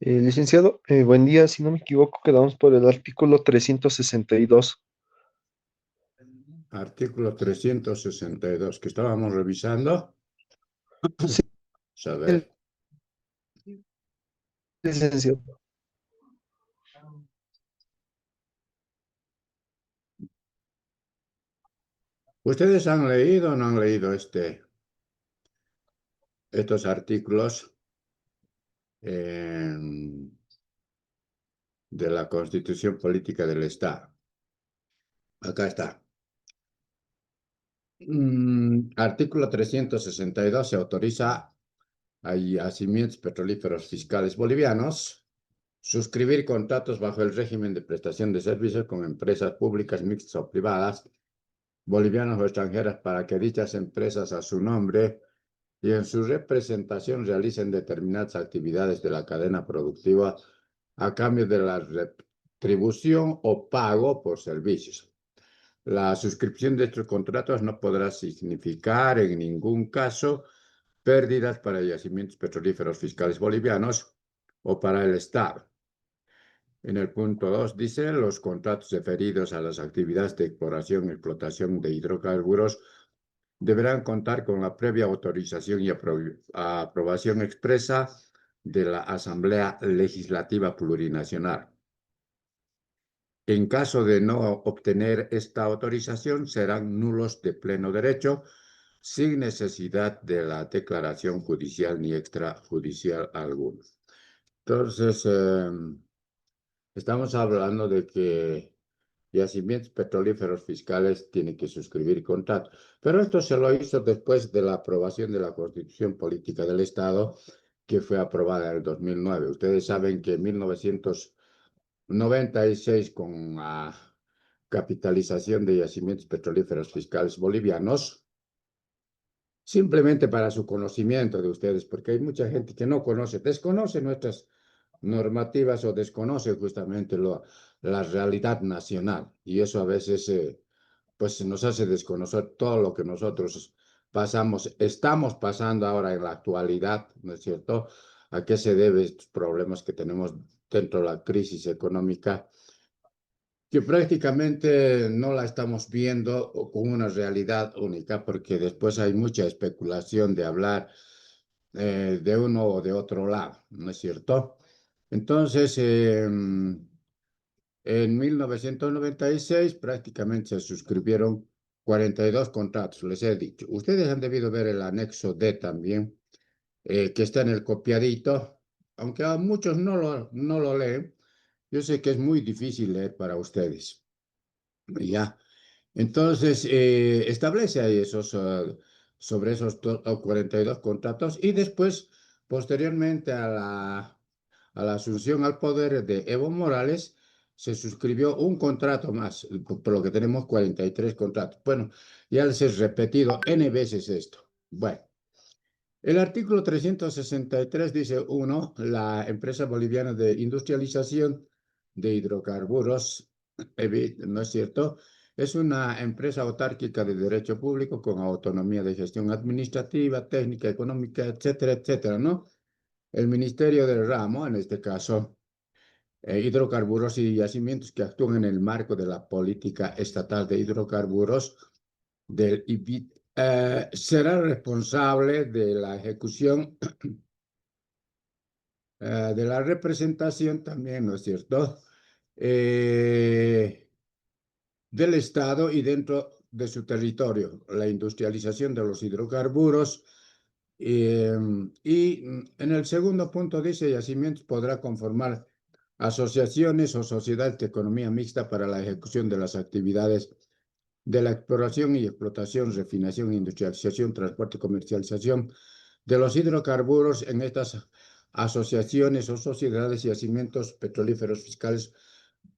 Licenciado, buen día. Si no me equivoco, quedamos por el artículo 362. Artículo 362 que estábamos revisando. Sí, A ver, licenciado. ¿ustedes han leído o no han leído estos artículos de la Constitución Política del Estado? Acá está. Artículo 362 se autoriza a yacimientos petrolíferos fiscales bolivianos suscribir contratos bajo el régimen de prestación de servicios con empresas públicas, mixtas o privadas, bolivianas o extranjeras, para que dichas empresas a su nombre y en su representación realicen determinadas actividades de la cadena productiva a cambio de la retribución o pago por servicios. La suscripción de estos contratos no podrá significar en ningún caso pérdidas para yacimientos petrolíferos fiscales bolivianos o para el Estado. En el punto 2 dice, los contratos referidos a las actividades de exploración y explotación de hidrocarburos deberán contar con la previa autorización y aprobación expresa de la Asamblea Legislativa Plurinacional. En caso de no obtener esta autorización, serán nulos de pleno derecho, sin necesidad de la declaración judicial ni extrajudicial alguna. Entonces, estamos hablando de que yacimientos petrolíferos fiscales tienen que suscribir contrato. Pero esto se lo hizo después de la aprobación de la Constitución Política del Estado, que fue aprobada en el 2009. Ustedes saben que en 1996, con la capitalización de yacimientos petrolíferos fiscales bolivianos, simplemente para su conocimiento de ustedes, porque hay mucha gente que no conoce, desconoce nuestras normativas o desconoce justamente la realidad nacional, y eso a veces pues nos hace desconocer todo lo que nosotros estamos pasando ahora en la actualidad, ¿no es cierto? ¿A qué se deben estos problemas que tenemos dentro de la crisis económica, que prácticamente no la estamos viendo con una realidad única, porque después hay mucha especulación de hablar de uno o de otro lado, ¿no es cierto? Entonces, en 1996 prácticamente se suscribieron 42 contratos, les he dicho. Ustedes han debido ver el anexo D también, que está en el copiadito, aunque a muchos no lo leen. Yo sé que es muy difícil leer para ustedes. Ya. Entonces, establece ahí sobre esos 42 contratos, y después, posteriormente a la asunción al poder de Evo Morales, se suscribió un contrato más, por lo que tenemos 43 contratos. Bueno, ya les he repetido N veces esto. Bueno, el artículo 363 dice, uno, la empresa boliviana de industrialización de hidrocarburos, EBIT, ¿no es cierto?, es una empresa autárquica de derecho público con autonomía de gestión administrativa, técnica, económica, etcétera, etcétera, ¿no? El Ministerio del Ramo, en este caso, hidrocarburos y yacimientos, que actúan en el marco de la política estatal de hidrocarburos del IBIT, será responsable de la ejecución de la representación también, ¿no es cierto?, del Estado y dentro de su territorio, la industrialización de los hidrocarburos. Y en el segundo punto dice, yacimientos podrá conformar asociaciones o sociedades de economía mixta para la ejecución de las actividades de la exploración y explotación, refinación, industrialización, transporte y comercialización de los hidrocarburos. En estas asociaciones o sociedades y yacimientos petrolíferos fiscales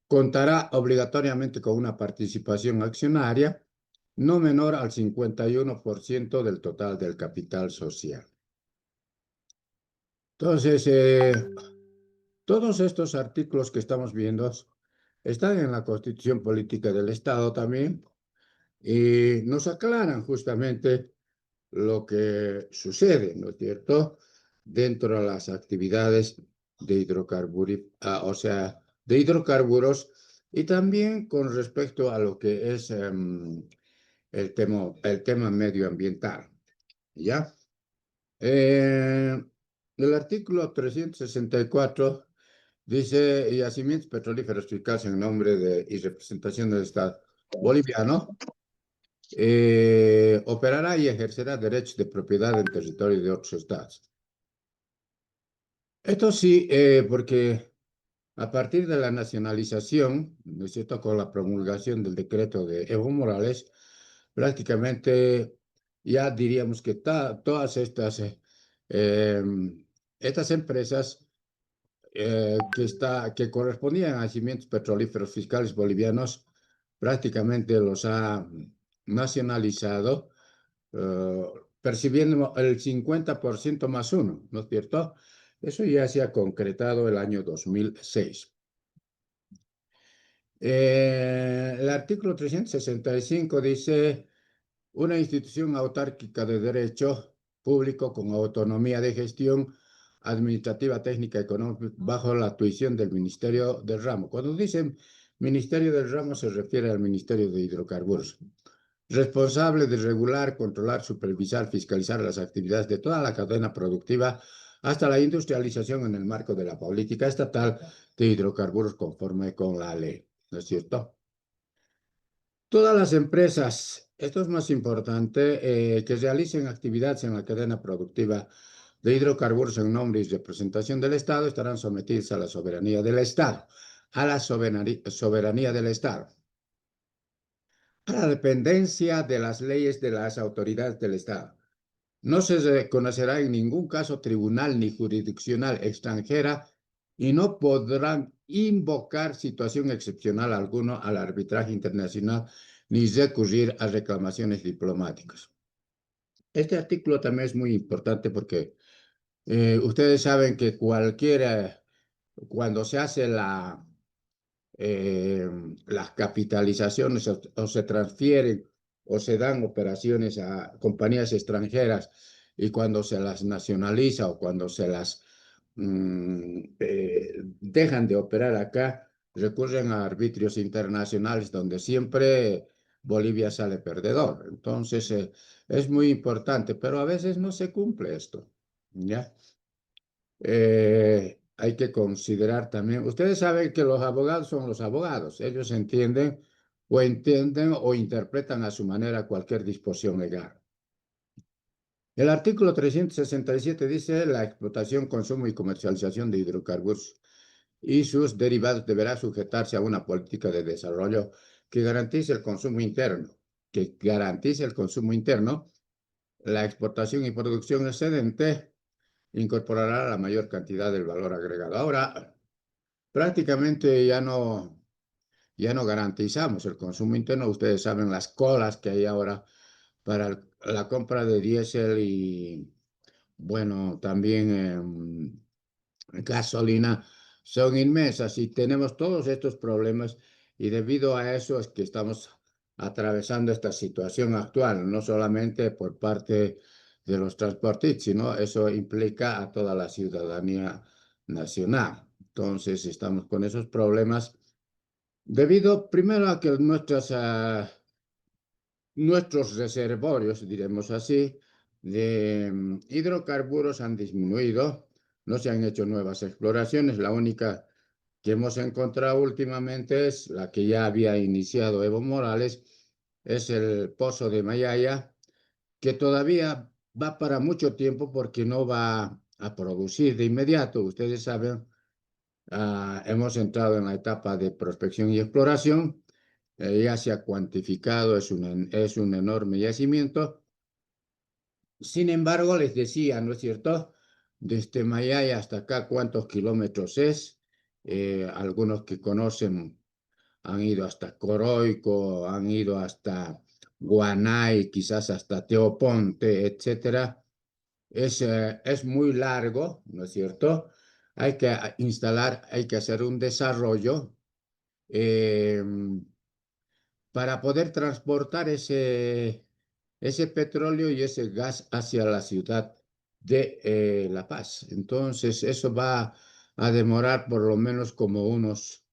contará obligatoriamente con una participación accionaria no menor al 51% del total del capital social. Entonces, todos estos artículos que estamos viendo están en la Constitución Política del Estado también, y nos aclaran justamente lo que sucede, ¿no es cierto? dentro de las actividades de o sea, de hidrocarburos, y también con respecto a lo que es el tema medioambiental. ¿Ya? El artículo 364 dice: yacimientos petrolíferos fiscales en nombre de y representación del Estado boliviano operará y ejercerá derechos de propiedad en territorio de otros estados. Esto sí, porque a partir de la nacionalización, ¿no es cierto?, con la promulgación del decreto de Evo Morales, prácticamente ya diríamos que todas estas empresas que correspondían a yacimientos petrolíferos fiscales bolivianos, prácticamente los ha nacionalizado, eh, percibiendo el 50% más uno, ¿no es cierto? Eso ya se ha concretado el año 2006. El artículo 365 dice: una institución autárquica de derecho público con autonomía de gestión administrativa, técnica, económica, bajo la tuición del Ministerio del Ramo. Cuando dicen Ministerio del Ramo se refiere al Ministerio de Hidrocarburos, responsable de regular, controlar, supervisar, fiscalizar las actividades de toda la cadena productiva hasta la industrialización en el marco de la política estatal de hidrocarburos conforme con la ley. ¿No es cierto? Todas las empresas, esto es más importante, que realicen actividades en la cadena productiva de hidrocarburos en nombre y representación del Estado estarán sometidas a la soberanía del Estado, a la soberanía del Estado, a la dependencia de las leyes de las autoridades del Estado. No se reconocerá en ningún caso tribunal ni jurisdiccional extranjera y no podrán invocar situación excepcional alguno al arbitraje internacional ni recurrir a reclamaciones diplomáticas. Este artículo también es muy importante porque ustedes saben que cuando se hace las capitalizaciones o se transfieren o se dan operaciones a compañías extranjeras, y cuando se las nacionaliza o cuando se las dejan de operar acá, recurren a arbitrios internacionales donde siempre Bolivia sale perdedor. Entonces, es muy importante, pero a veces no se cumple esto, ¿ya? Hay que considerar también, ustedes saben que los abogados son los abogados, ellos entienden o interpretan a su manera cualquier disposición legal. El artículo 367 dice: la explotación, consumo y comercialización de hidrocarburos y sus derivados deberá sujetarse a una política de desarrollo que garantice el consumo interno, la exportación y producción excedente incorporará la mayor cantidad del valor agregado. Ahora, prácticamente ya no garantizamos el consumo interno. Ustedes saben las colas que hay ahora para la compra de diésel y, bueno, también gasolina son inmensas, y tenemos todos estos problemas, y debido a eso es que estamos atravesando esta situación actual, no solamente por parte de los transportistas, sino eso implica a toda la ciudadanía nacional. Entonces estamos con esos problemas debido primero a que nuestros reservorios, diremos así, de hidrocarburos han disminuido, no se han hecho nuevas exploraciones. La única que hemos encontrado últimamente es la que ya había iniciado Evo Morales, es el pozo de Mayaya, que todavía va para mucho tiempo porque no va a producir de inmediato. Ustedes saben, hemos entrado en la etapa de prospección y exploración. Ya se ha cuantificado, es un enorme yacimiento. Sin embargo, les decía, ¿no es cierto? Desde Mayaya hasta acá, ¿cuántos kilómetros es? Algunos que conocen han ido hasta Coroico, han ido hasta Guanay, quizás hasta Teoponte, etcétera. Es muy largo, ¿no es cierto? Hay que hay que hacer un desarrollo eh, para poder transportar ese petróleo y ese gas hacia la ciudad de La Paz. Entonces, eso va a demorar por lo menos como unos,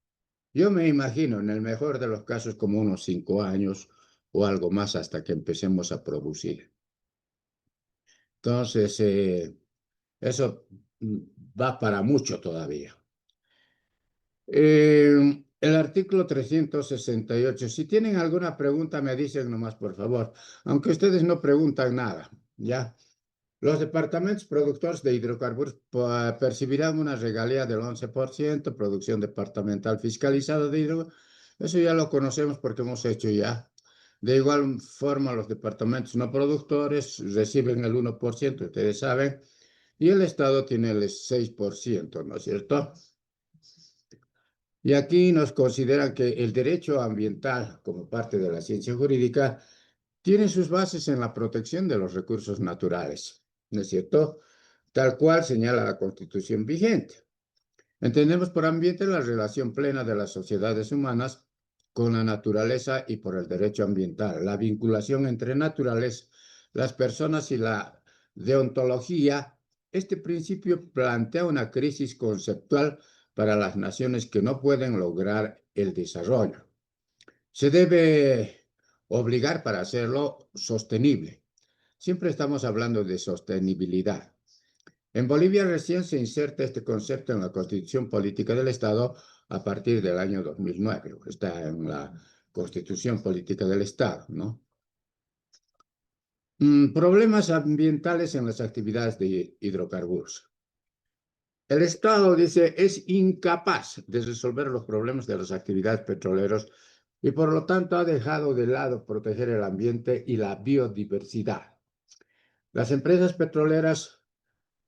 yo me imagino, en el mejor de los casos, como unos 5 años o algo más hasta que empecemos a producir. Entonces, eso va para mucho todavía. El artículo 368. Si tienen alguna pregunta, me dicen nomás, por favor. Aunque ustedes no preguntan nada, ¿ya? Los departamentos productores de hidrocarburos percibirán una regalía del 11%, producción departamental fiscalizada de hidrocarburos. Eso ya lo conocemos porque hemos hecho ya. De igual forma, los departamentos no productores reciben el 1%, ustedes saben, y el Estado tiene el 6%, ¿no es cierto? Y aquí nos consideran que el derecho ambiental, como parte de la ciencia jurídica, tiene sus bases en la protección de los recursos naturales, ¿no es cierto? Tal cual señala la Constitución vigente. Entendemos por ambiente la relación plena de las sociedades humanas con la naturaleza y por el derecho ambiental, la vinculación entre naturales, las personas y la deontología. Este principio plantea una crisis conceptual para las naciones que no pueden lograr el desarrollo. Se debe obligar para hacerlo sostenible. Siempre estamos hablando de sostenibilidad. En Bolivia recién se inserta este concepto en la Constitución Política del Estado a partir del año 2009. Está en la Constitución Política del Estado, ¿no? Problemas ambientales en las actividades de hidrocarburos. El Estado, dice, es incapaz de resolver los problemas de las actividades petroleras y por lo tanto ha dejado de lado proteger el ambiente y la biodiversidad. Las empresas petroleras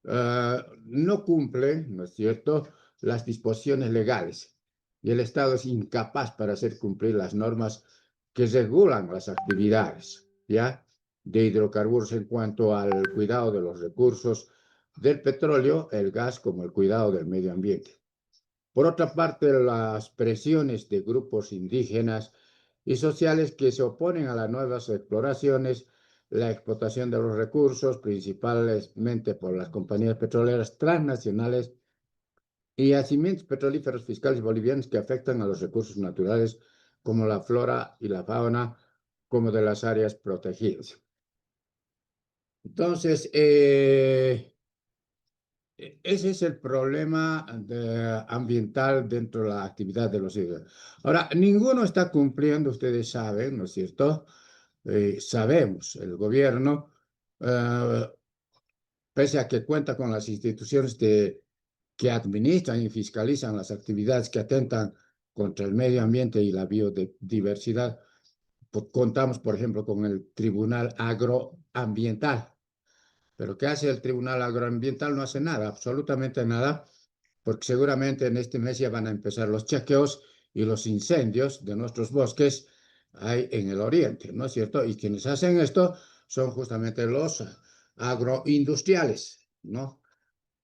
no cumplen, ¿no es cierto?, las disposiciones legales y el Estado es incapaz para hacer cumplir las normas que regulan las actividades, ¿ya?, de hidrocarburos en cuanto al cuidado de los recursos del petróleo, el gas, como el cuidado del medio ambiente. Por otra parte, las presiones de grupos indígenas y sociales que se oponen a las nuevas exploraciones, la explotación de los recursos, principalmente por las compañías petroleras transnacionales y yacimientos petrolíferos fiscales bolivianos que afectan a los recursos naturales como la flora y la fauna, como de las áreas protegidas. Entonces, ese es el problema ambiental dentro de la actividad de los hidros. Ahora, ninguno está cumpliendo, ustedes saben, ¿no es cierto? Sabemos, el gobierno, eh, pese a que cuenta con las instituciones que administran y fiscalizan las actividades que atentan contra el medio ambiente y la biodiversidad, pues, contamos, por ejemplo, con el Tribunal Agroambiental. Pero ¿qué hace el Tribunal Agroambiental? No hace nada, absolutamente nada, porque seguramente en este mes ya van a empezar los chequeos y los incendios de nuestros bosques ahí en el oriente, ¿no es cierto? Y quienes hacen esto son justamente los agroindustriales, ¿no?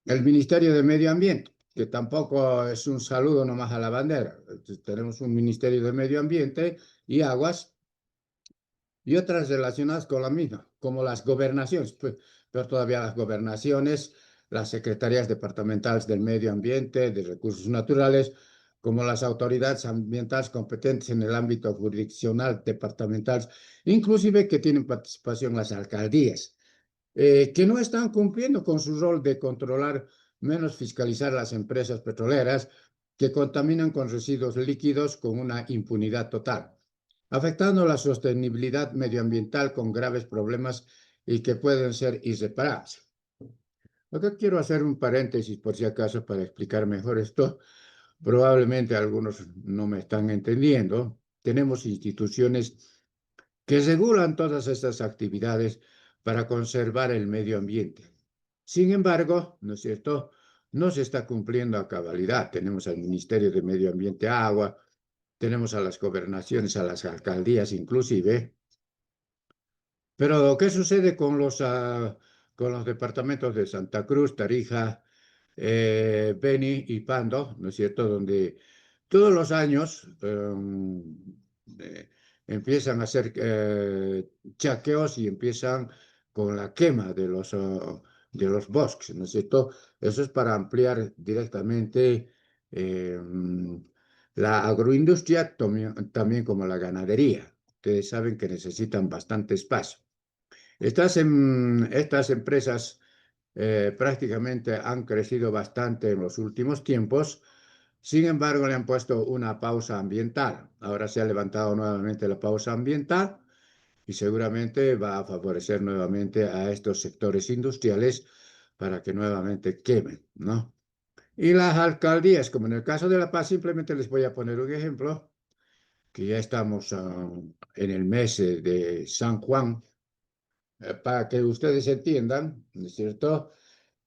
El Ministerio de Medio Ambiente, que tampoco es un saludo nomás a la bandera. Tenemos un Ministerio de Medio Ambiente y Aguas y otras relacionadas con la misma, como las gobernaciones, pues, pero todavía las gobernaciones, las secretarías departamentales del medio ambiente, de recursos naturales, como las autoridades ambientales competentes en el ámbito jurisdiccional departamental, inclusive que tienen participación las alcaldías, que no están cumpliendo con su rol de controlar, menos fiscalizar las empresas petroleras que contaminan con residuos líquidos con una impunidad total, afectando la sostenibilidad medioambiental con graves problemas y que pueden ser irreparables. Acá quiero hacer un paréntesis por si acaso para explicar mejor esto. Probablemente algunos no me están entendiendo. Tenemos instituciones que regulan todas estas actividades para conservar el medio ambiente. Sin embargo, ¿no es cierto?, no se está cumpliendo a cabalidad. Tenemos al Ministerio de Medio Ambiente, Agua, tenemos a las gobernaciones, a las alcaldías inclusive, pero ¿qué sucede con los departamentos de Santa Cruz, Tarija, Beni y Pando, ¿no es cierto?, donde todos los años empiezan a hacer chaqueos y empiezan con la quema de los de los bosques, ¿no es cierto? Eso es para ampliar directamente eh, la agroindustria, también como la ganadería. Ustedes saben que necesitan bastante espacio. Estas empresas prácticamente han crecido bastante en los últimos tiempos. Sin embargo, le han puesto una pausa ambiental. Ahora se ha levantado nuevamente la pausa ambiental y seguramente va a favorecer nuevamente a estos sectores industriales para que nuevamente quemen, ¿no? Y las alcaldías, como en el caso de La Paz, simplemente les voy a poner un ejemplo, que ya estamos en el mes de San Juan, para que ustedes entiendan, ¿no es cierto?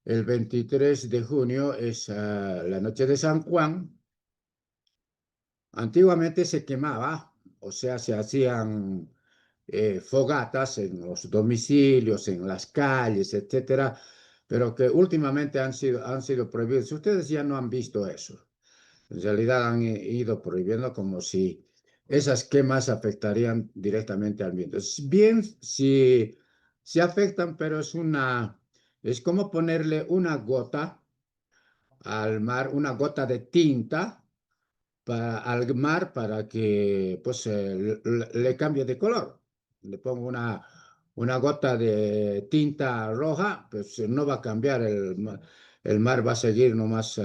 El 23 de junio es la noche de San Juan. Antiguamente se quemaba, o sea, se hacían fogatas en los domicilios, en las calles, etcétera, pero que últimamente han sido prohibidos. Ustedes ya no han visto eso. En realidad han ido prohibiendo como si esas quemas afectarían directamente al ambiente. Bien, si afectan, pero es como ponerle una gota al mar, una gota de tinta al mar para que pues le cambie de color. Le pongo una gota de tinta roja, pues no va a cambiar el mar va a seguir nomás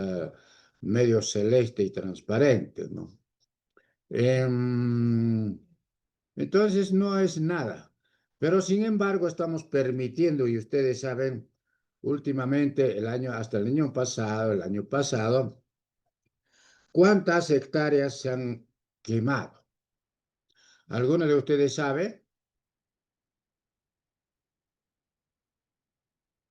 medio celeste y transparente, ¿no? Em, entonces no es nada. Pero sin embargo estamos permitiendo, y ustedes saben, últimamente, hasta el año pasado, ¿cuántas hectáreas se han quemado? ¿Alguno de ustedes sabe?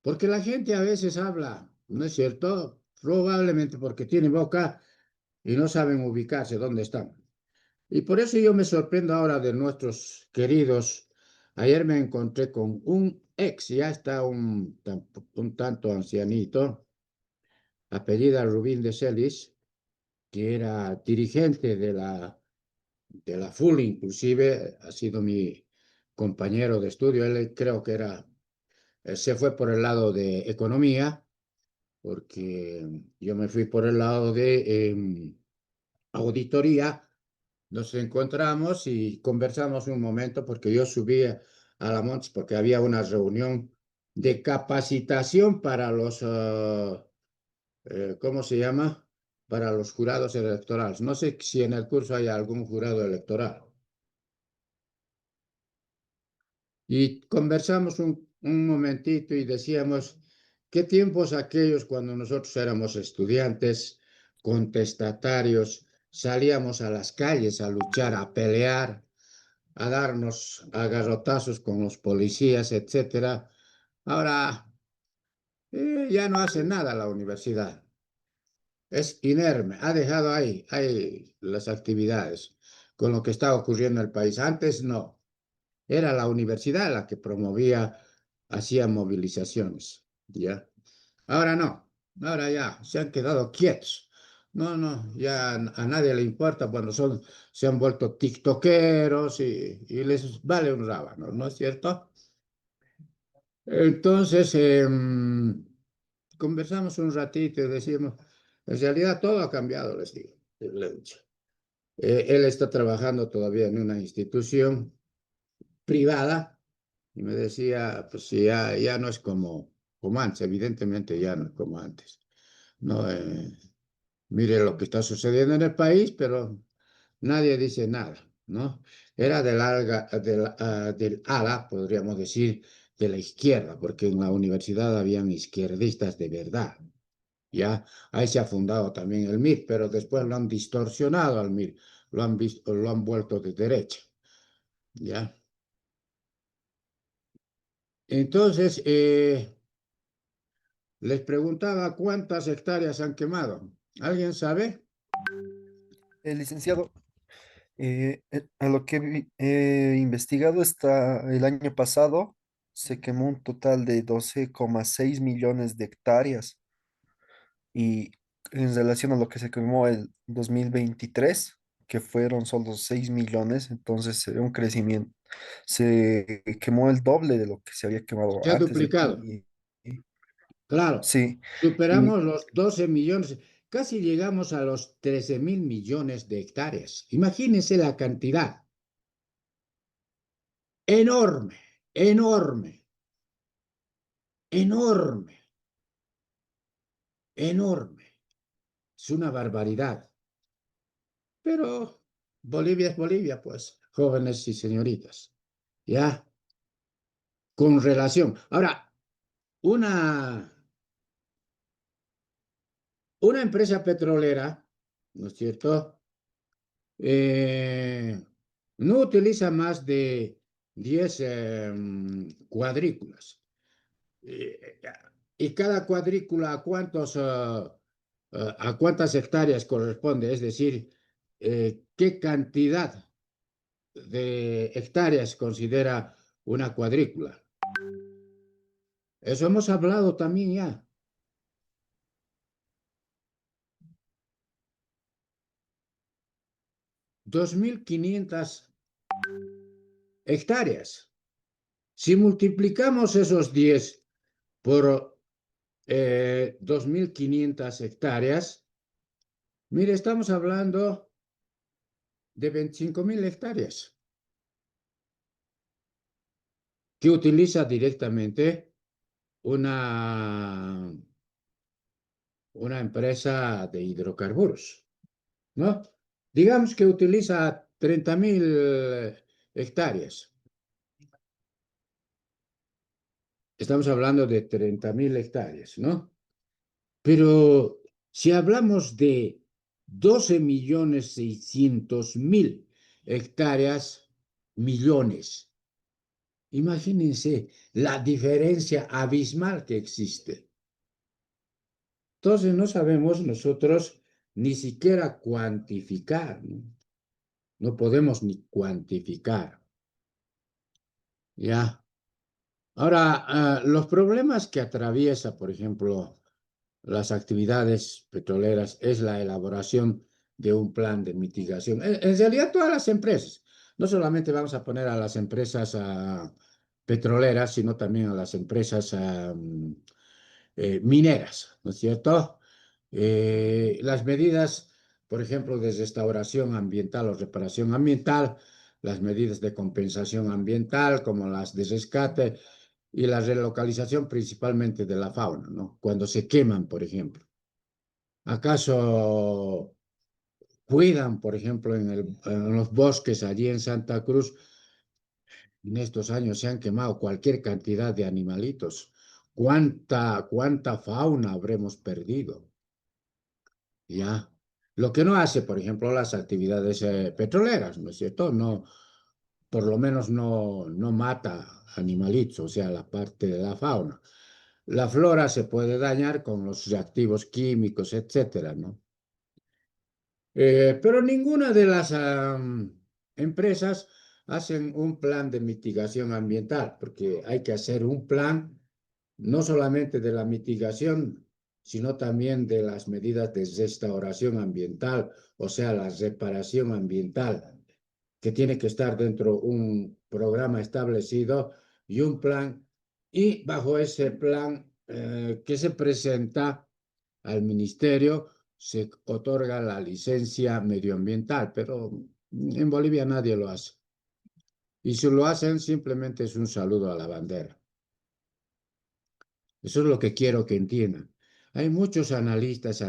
Porque la gente a veces habla, ¿no es cierto? Probablemente porque tiene boca y no saben ubicarse dónde están. Y por eso yo me sorprendo ahora de nuestros queridos. Ayer me encontré con un ex, ya está un tanto ancianito, apellida Rubín de Celis, que era dirigente de la FUL, inclusive ha sido mi compañero de estudio. Él creo que se fue por el lado de economía, porque yo me fui por el lado de auditoría. Nos encontramos y conversamos un momento porque yo subí a la Montes porque había una reunión de capacitación para ¿cómo se llama? Para los jurados electorales. No sé si en el curso hay algún jurado electoral. Y conversamos un momentito y decíamos, ¿qué tiempos aquellos cuando nosotros éramos estudiantes, contestatarios, salíamos a las calles a luchar, a pelear, a darnos a garrotazos con los policías, etcétera? Ahora ya no hace nada la universidad. Es inerme, ha dejado ahí las actividades con lo que está ocurriendo en el país. Antes no. Era la universidad la que promovía, hacía movilizaciones, ¿ya? Ahora no, ahora ya se han quedado quietos. No, no, ya a nadie le importa cuando se han vuelto tiktokeros y les vale un rábano, ¿no es cierto? Entonces, conversamos un ratito y decimos, en realidad todo ha cambiado, les digo, le he dicho. Él está trabajando todavía en una institución privada. Y me decía, pues sí, ya no es como antes, evidentemente ya no es como antes. No, mire lo que está sucediendo en el país, pero nadie dice nada, ¿no? Era del ala, podríamos decir, de la izquierda, porque en la universidad habían izquierdistas de verdad, ¿ya? Ahí se ha fundado también el MIR, pero después lo han distorsionado al MIR, lo han vuelto de derecha, ¿ya? Entonces, les preguntaba cuántas hectáreas han quemado. ¿Alguien sabe? Licenciado, a lo que he investigado, el año pasado se quemó un total de 12,6 millones de hectáreas y en relación a lo que se quemó el 2023, que fueron solo 6 millones, entonces se ve un crecimiento. Se quemó el doble de lo que se había quemado Se ha antes. duplicado. Claro, Sí, y superamos los 12 millones, casi llegamos a los 13.000 millones de hectáreas. Imagínense la cantidad. Enorme, enorme, enorme, enorme. Es una barbaridad. Pero Bolivia es Bolivia, pues, jóvenes y señoritas. Ya, con relación. Ahora, una, una empresa petrolera, ¿no es cierto? Eh, no utiliza más de 10 cuadrículas. Eh, ¿Y cada cuadrícula a cuántas hectáreas corresponde? Es decir, ¿qué cantidad de hectáreas considera una cuadrícula? Eso hemos hablado también ya. 2.500 hectáreas. Si multiplicamos esos 10 por 2.500 hectáreas, mire, estamos hablando de 25.000 hectáreas que utiliza directamente una, una empresa de hidrocarburos, ¿no? Digamos que utiliza 30.000 hectáreas. Estamos hablando de 30.000 hectáreas, ¿no? Pero si hablamos de 12.600.000 hectáreas, millones, imagínense la diferencia abismal que existe. Entonces no sabemos nosotros ni siquiera cuantificar, ¿no? No podemos ni cuantificar, ¿ya? Ahora, los problemas que atraviesa, por ejemplo, las actividades petroleras es la elaboración de un plan de mitigación. En realidad, todas las empresas, no solamente vamos a poner a las empresas petroleras, sino también a las empresas mineras, ¿no es cierto? Las medidas, por ejemplo, de restauración ambiental o reparación ambiental, las medidas de compensación ambiental, como las de rescate y la relocalización principalmente de la fauna, ¿no? Cuando se queman, por ejemplo. ¿Acaso cuidan, por ejemplo, en los bosques allí en Santa Cruz? En estos años se han quemado cualquier cantidad de animalitos. ¿Cuánta fauna habremos perdido? Ya. Lo que no hace, por ejemplo, las actividades petroleras, ¿no es cierto? No, por lo menos no mata animalitos, o sea, la parte de la fauna. La flora se puede dañar con los reactivos químicos, etcétera, ¿no? Pero ninguna de las empresas hacen un plan de mitigación ambiental, porque hay que hacer un plan no solamente de la mitigación, sino también de las medidas de restauración ambiental, o sea, la reparación ambiental, que tiene que estar dentro de un programa establecido y un plan, y bajo ese plan que se presenta al ministerio se otorga la licencia medioambiental, pero en Bolivia nadie lo hace. Y si lo hacen, simplemente es un saludo a la bandera. Eso es lo que quiero que entiendan. Hay muchos analistas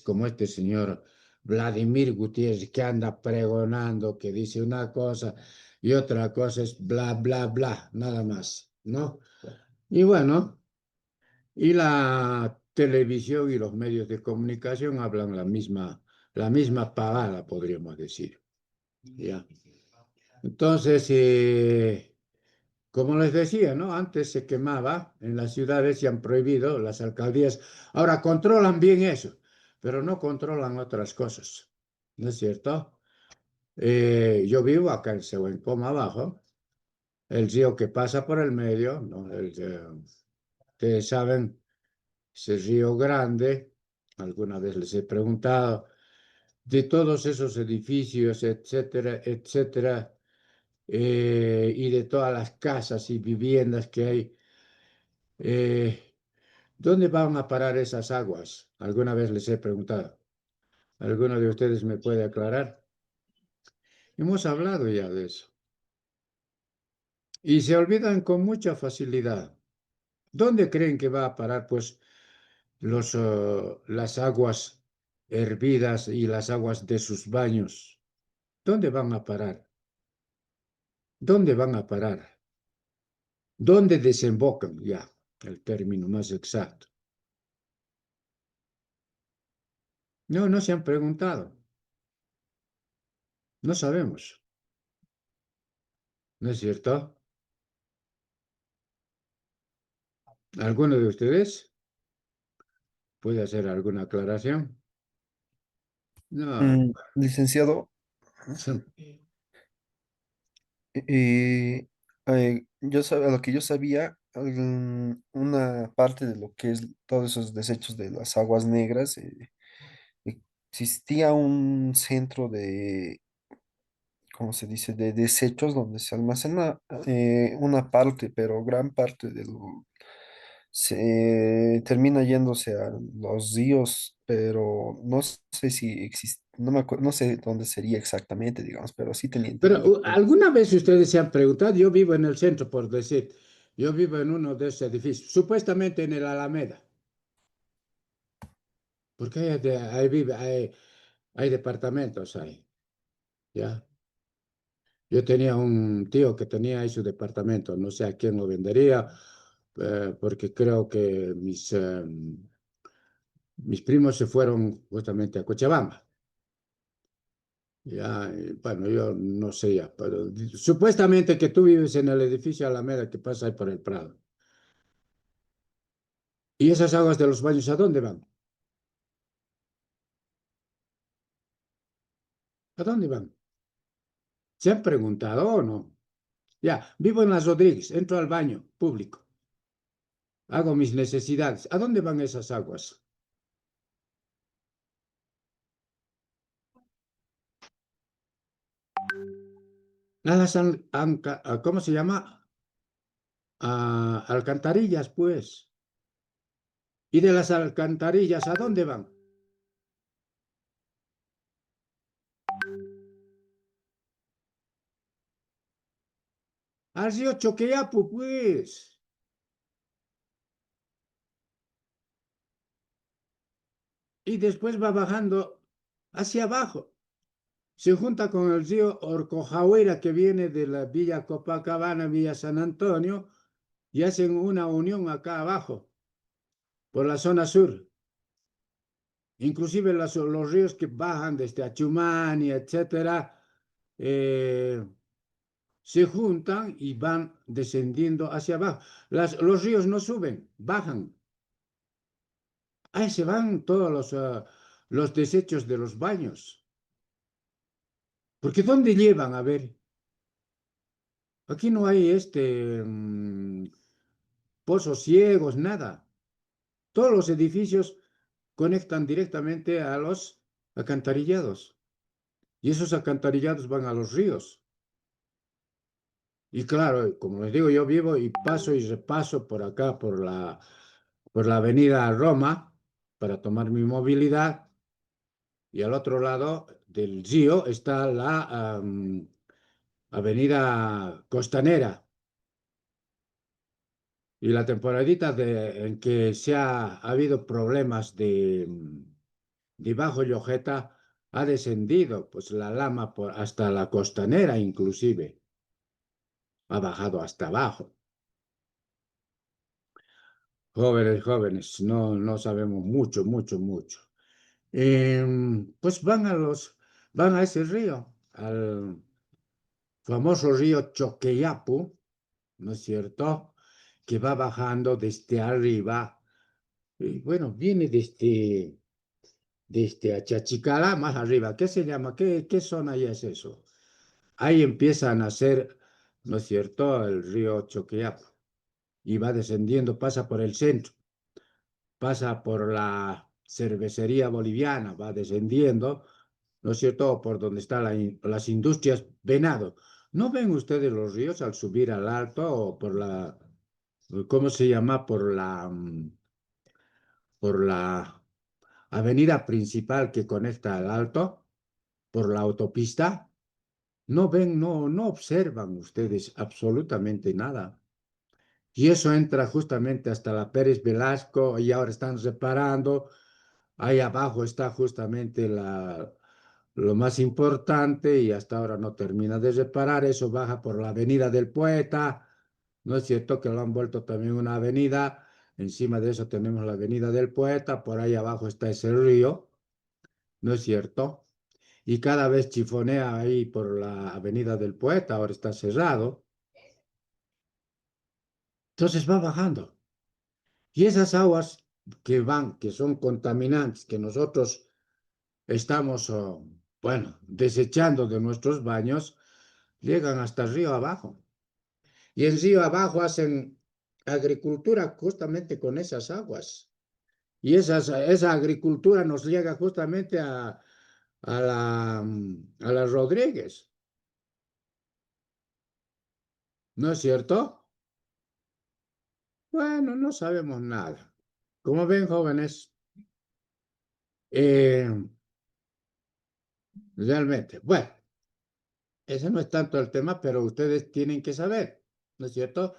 como este señor Vladimir Gutiérrez que anda pregonando, que dice una cosa y otra cosa es bla, bla, bla, nada más, ¿no? Y bueno, y la televisión y los medios de comunicación hablan la misma pavada, podríamos decir. ¿Ya? Entonces, como les decía, ¿no? Antes se quemaba en las ciudades y han prohibido las alcaldías. Ahora controlan bien eso, pero no controlan otras cosas. ¿No es cierto? Yo vivo acá en Sehuencoma abajo, el río que pasa por el medio, ¿no? Ustedes saben, ese río grande, alguna vez les he preguntado, de todos esos edificios, etcétera, etcétera, y de todas las casas y viviendas que hay. eh, ¿Dónde van a parar esas aguas? Alguna vez les he preguntado. ¿Alguno de ustedes me puede aclarar? Hemos hablado ya de eso. Y se olvidan con mucha facilidad. ¿Dónde creen que va a parar, pues, las aguas hervidas y las aguas de sus baños? ¿Dónde van a parar? ¿Dónde van a parar? ¿Dónde desembocan? Ya, el término más exacto. No, no se han preguntado. No sabemos. ¿No es cierto? ¿Alguno de ustedes puede hacer alguna aclaración? No. Licenciado, eh, a lo que yo sabía, una parte de lo que es todos esos desechos de las aguas negras, existía un centro de, ¿cómo se dice?, de desechos donde se almacena una parte, pero gran parte de lo se termina yéndose a los ríos, pero no sé si existe, no sé dónde sería exactamente, digamos, pero sí tenía Pero entendido que... ¿alguna vez ustedes se han preguntado? Yo vivo en el centro, por decir, yo vivo en uno de esos edificios, supuestamente en el Alameda, porque hay departamentos ahí, ¿ya? Yo tenía un tío que tenía ahí su departamento, no sé a quién lo vendería, porque creo que mis primos se fueron justamente a Cochabamba. Ya, bueno, yo no sé ya, pero supuestamente que tú vives en el edificio Alameda que pasa ahí por el Prado. ¿Y esas aguas de los baños a dónde van? ¿A dónde van? ¿Se han preguntado o no? Ya, vivo en Las Rodríguez, entro al baño público, hago mis necesidades. ¿A dónde van esas aguas? A las ¿cómo se llama? A alcantarillas, pues. ¿Y de las alcantarillas a dónde van? Al río Choqueyapu, pues. Y después va bajando hacia abajo. Se junta con el río Orcojahuira que viene de la Villa Copacabana, Villa San Antonio, y hacen una unión acá abajo, por la zona sur. Inclusive los ríos que bajan desde Achumani, etcétera, eh, se juntan y van descendiendo hacia abajo. Los ríos no suben, bajan. Ahí se van todos los desechos de los baños. Porque ¿dónde llevan? A ver, aquí no hay pozos ciegos, nada. Todos los edificios conectan directamente a los alcantarillados. Y esos alcantarillados van a los ríos. Y claro, como les digo, yo vivo y paso y repaso por acá, por la avenida Roma, para tomar mi movilidad. Y al otro lado del río está la avenida Costanera. Y la temporadita en que ha habido problemas de bajo Llojeta, ha descendido pues la lama hasta la Costanera inclusive. Ha bajado hasta abajo. Jóvenes, jóvenes, no, no sabemos mucho, mucho, mucho. Pues van a ese río, al famoso río Choqueyapu, ¿no es cierto? Que va bajando desde arriba. Y bueno, viene desde Achachicalá más arriba. ¿Qué se llama? ¿Qué zona ya es eso? Ahí empieza a nacer, ¿no es cierto?, el río Choqueyapu. Y va descendiendo, pasa por el centro, pasa por la cervecería boliviana, va descendiendo, ¿no es cierto?, por donde están las industrias Venado. ¿No ven ustedes los ríos al subir al alto o por ¿cómo se llama? Por la por la avenida principal que conecta al Alto, por la autopista, no ven, no observan ustedes absolutamente nada. Y eso entra justamente hasta la Pérez Velasco y ahora están reparando. Ahí abajo está justamente lo más importante y hasta ahora no termina de reparar. Eso baja por la Avenida del Poeta. ¿No es cierto que lo han vuelto también una avenida? Encima de eso tenemos la Avenida del Poeta. Por ahí abajo está ese río. ¿No es cierto? Y cada vez chifonea ahí por la Avenida del Poeta. Ahora está cerrado. Entonces va bajando. Y esas aguas que van, que son contaminantes, que nosotros estamos, bueno, desechando de nuestros baños, llegan hasta el río abajo. Y en río abajo hacen agricultura justamente con esas aguas. Y esa agricultura nos llega justamente a la Rodríguez. ¿No es cierto? Bueno, no sabemos nada. Como ven, jóvenes, eh, realmente, bueno. Ese no es tanto el tema, pero ustedes tienen que saber, ¿no es cierto?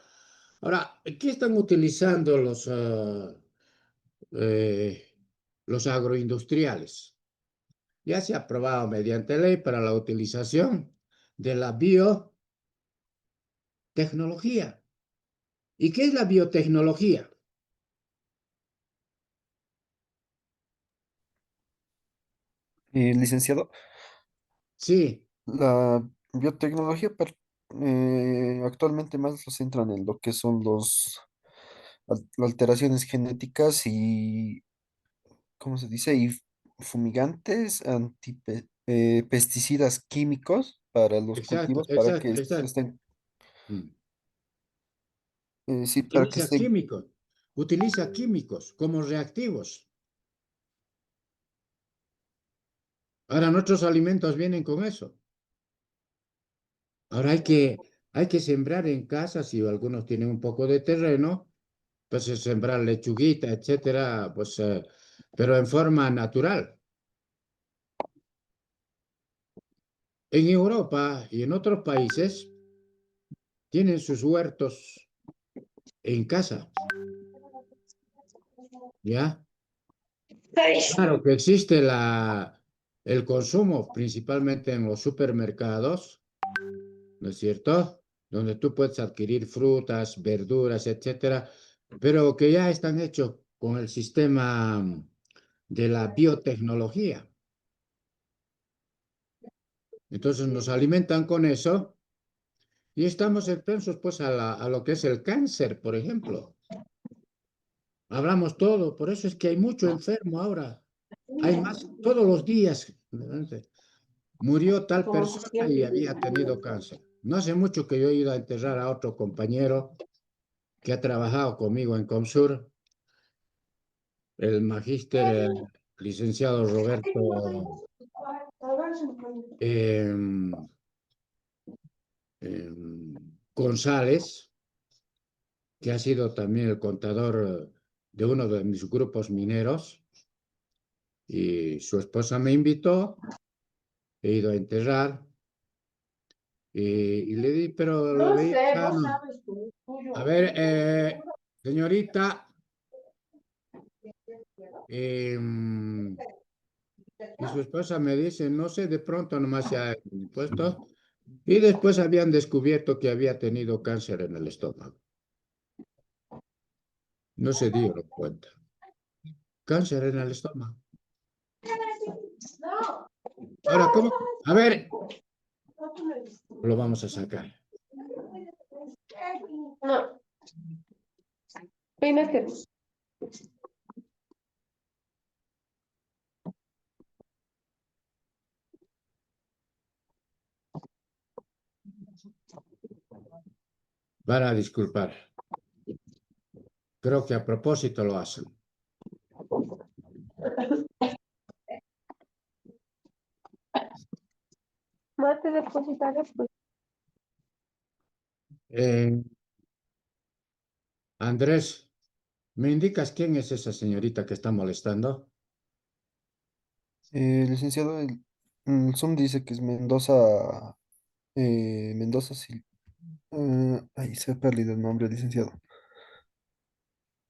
Ahora, ¿qué están utilizando eh, los agroindustriales? Ya se ha aprobado mediante ley para la utilización de la biotecnología. ¿Y qué es la biotecnología? Licenciado, Sí, la biotecnología actualmente más lo centran en lo que son alteraciones genéticas y, ¿cómo se dice? Y fumigantes, pesticidas químicos para los exacto, cultivos, para exacto, que exacto. estén, Mm. sí, para que Utiliza estén, químicos, utiliza químicos como reactivos. Ahora nuestros alimentos vienen con eso. Ahora hay que sembrar en casa, si algunos tienen un poco de terreno, pues sembrar lechuguita, etcétera, pues, pero en forma natural. En Europa y en otros países tienen sus huertos en casa, ¿ya? Claro que existe el consumo principalmente en los supermercados, ¿no es cierto? Donde tú puedes adquirir frutas, verduras, etcétera, pero que ya están hechos con el sistema de la biotecnología. Entonces nos alimentan con eso y estamos expensos pues a lo que es el cáncer, por ejemplo. Hablamos todo, por eso es que hay mucho enfermo ahora. Hay más todos los días. ¿Verdad? Murió tal persona y había tenido cáncer. No hace mucho que yo he ido a enterrar a otro compañero que ha trabajado conmigo en Comsur, el magíster licenciado Roberto em, González, que ha sido también el contador de uno de mis grupos mineros, y su esposa me invitó, he ido a enterrar, y le di, pero lo No veía sé, vos sano. sabes tú, A tuyo. ver, señorita, y su esposa me dice, no sé, de pronto nomás se ha puesto, y después habían descubierto que había tenido cáncer en el estómago. No se dieron cuenta. Cáncer en el estómago. No, Ahora, ¿cómo? A ver, no tú me dices. lo vamos a sacar. No, peínate. Van a disculpar. Creo que a propósito lo hacen. Mate depositario, pues. Eh, Andrés, ¿Me indicas quién es esa señorita que está molestando? Licenciado, el Zoom dice que es Mendoza, Mendoza, sí. Ahí se ha perdido el nombre, licenciado.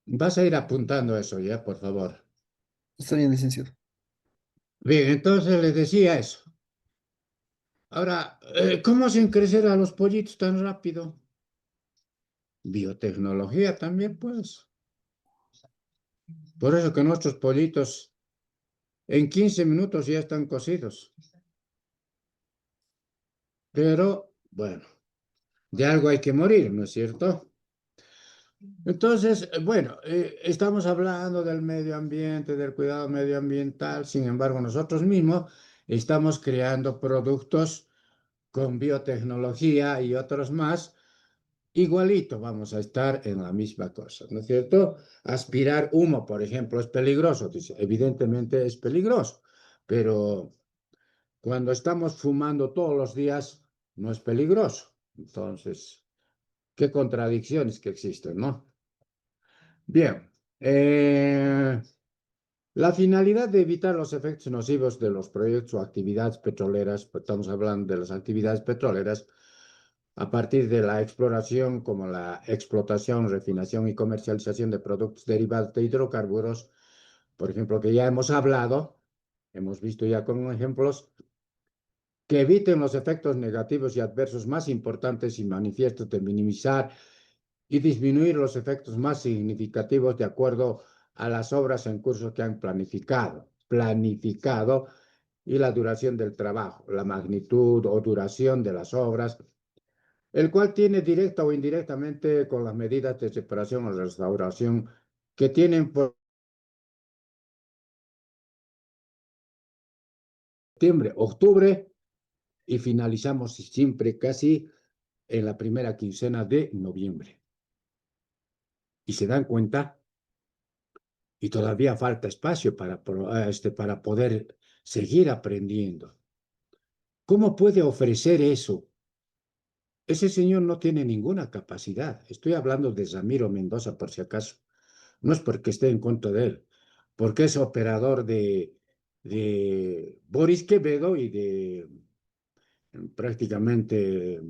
Vas a ir apuntando eso ya, por favor. Está bien, licenciado. Bien, entonces les decía eso. Ahora, ¿cómo hacen crecer a los pollitos tan rápido? Biotecnología también, pues. Por eso que nuestros pollitos en 15 minutos ya están cocidos. Pero, bueno, de algo hay que morir, ¿no es cierto? Entonces, bueno, estamos hablando del medio ambiente, del cuidado medioambiental, sin embargo, nosotros mismos estamos creando productos con biotecnología y otros más, igualito vamos a estar en la misma cosa, ¿no es cierto? Aspirar humo, por ejemplo, es peligroso, dice, evidentemente es peligroso, pero cuando estamos fumando todos los días, no es peligroso. Entonces, qué contradicciones que existen, ¿no? Bien, la finalidad de evitar los efectos nocivos de los proyectos o actividades petroleras, pues estamos hablando de las actividades petroleras, a partir de la exploración como la explotación, refinación y comercialización de productos derivados de hidrocarburos, por ejemplo, que ya hemos hablado, hemos visto ya con ejemplos, que eviten los efectos negativos y adversos más importantes y manifiestos de minimizar y disminuir los efectos más significativos de acuerdo a las obras en curso que han planificado y la duración del trabajo, la magnitud o duración de las obras, el cual tiene directa o indirectamente con las medidas de separación o restauración que tienen por septiembre, octubre y finalizamos siempre casi en la primera quincena de noviembre. Y se dan cuenta, y todavía falta espacio para poder seguir aprendiendo. ¿Cómo puede ofrecer eso? Ese señor no tiene ninguna capacidad. Estoy hablando de Ramiro Mendoza, por si acaso. No es porque esté en contra de él, porque es operador de Boris Quevedo y de prácticamente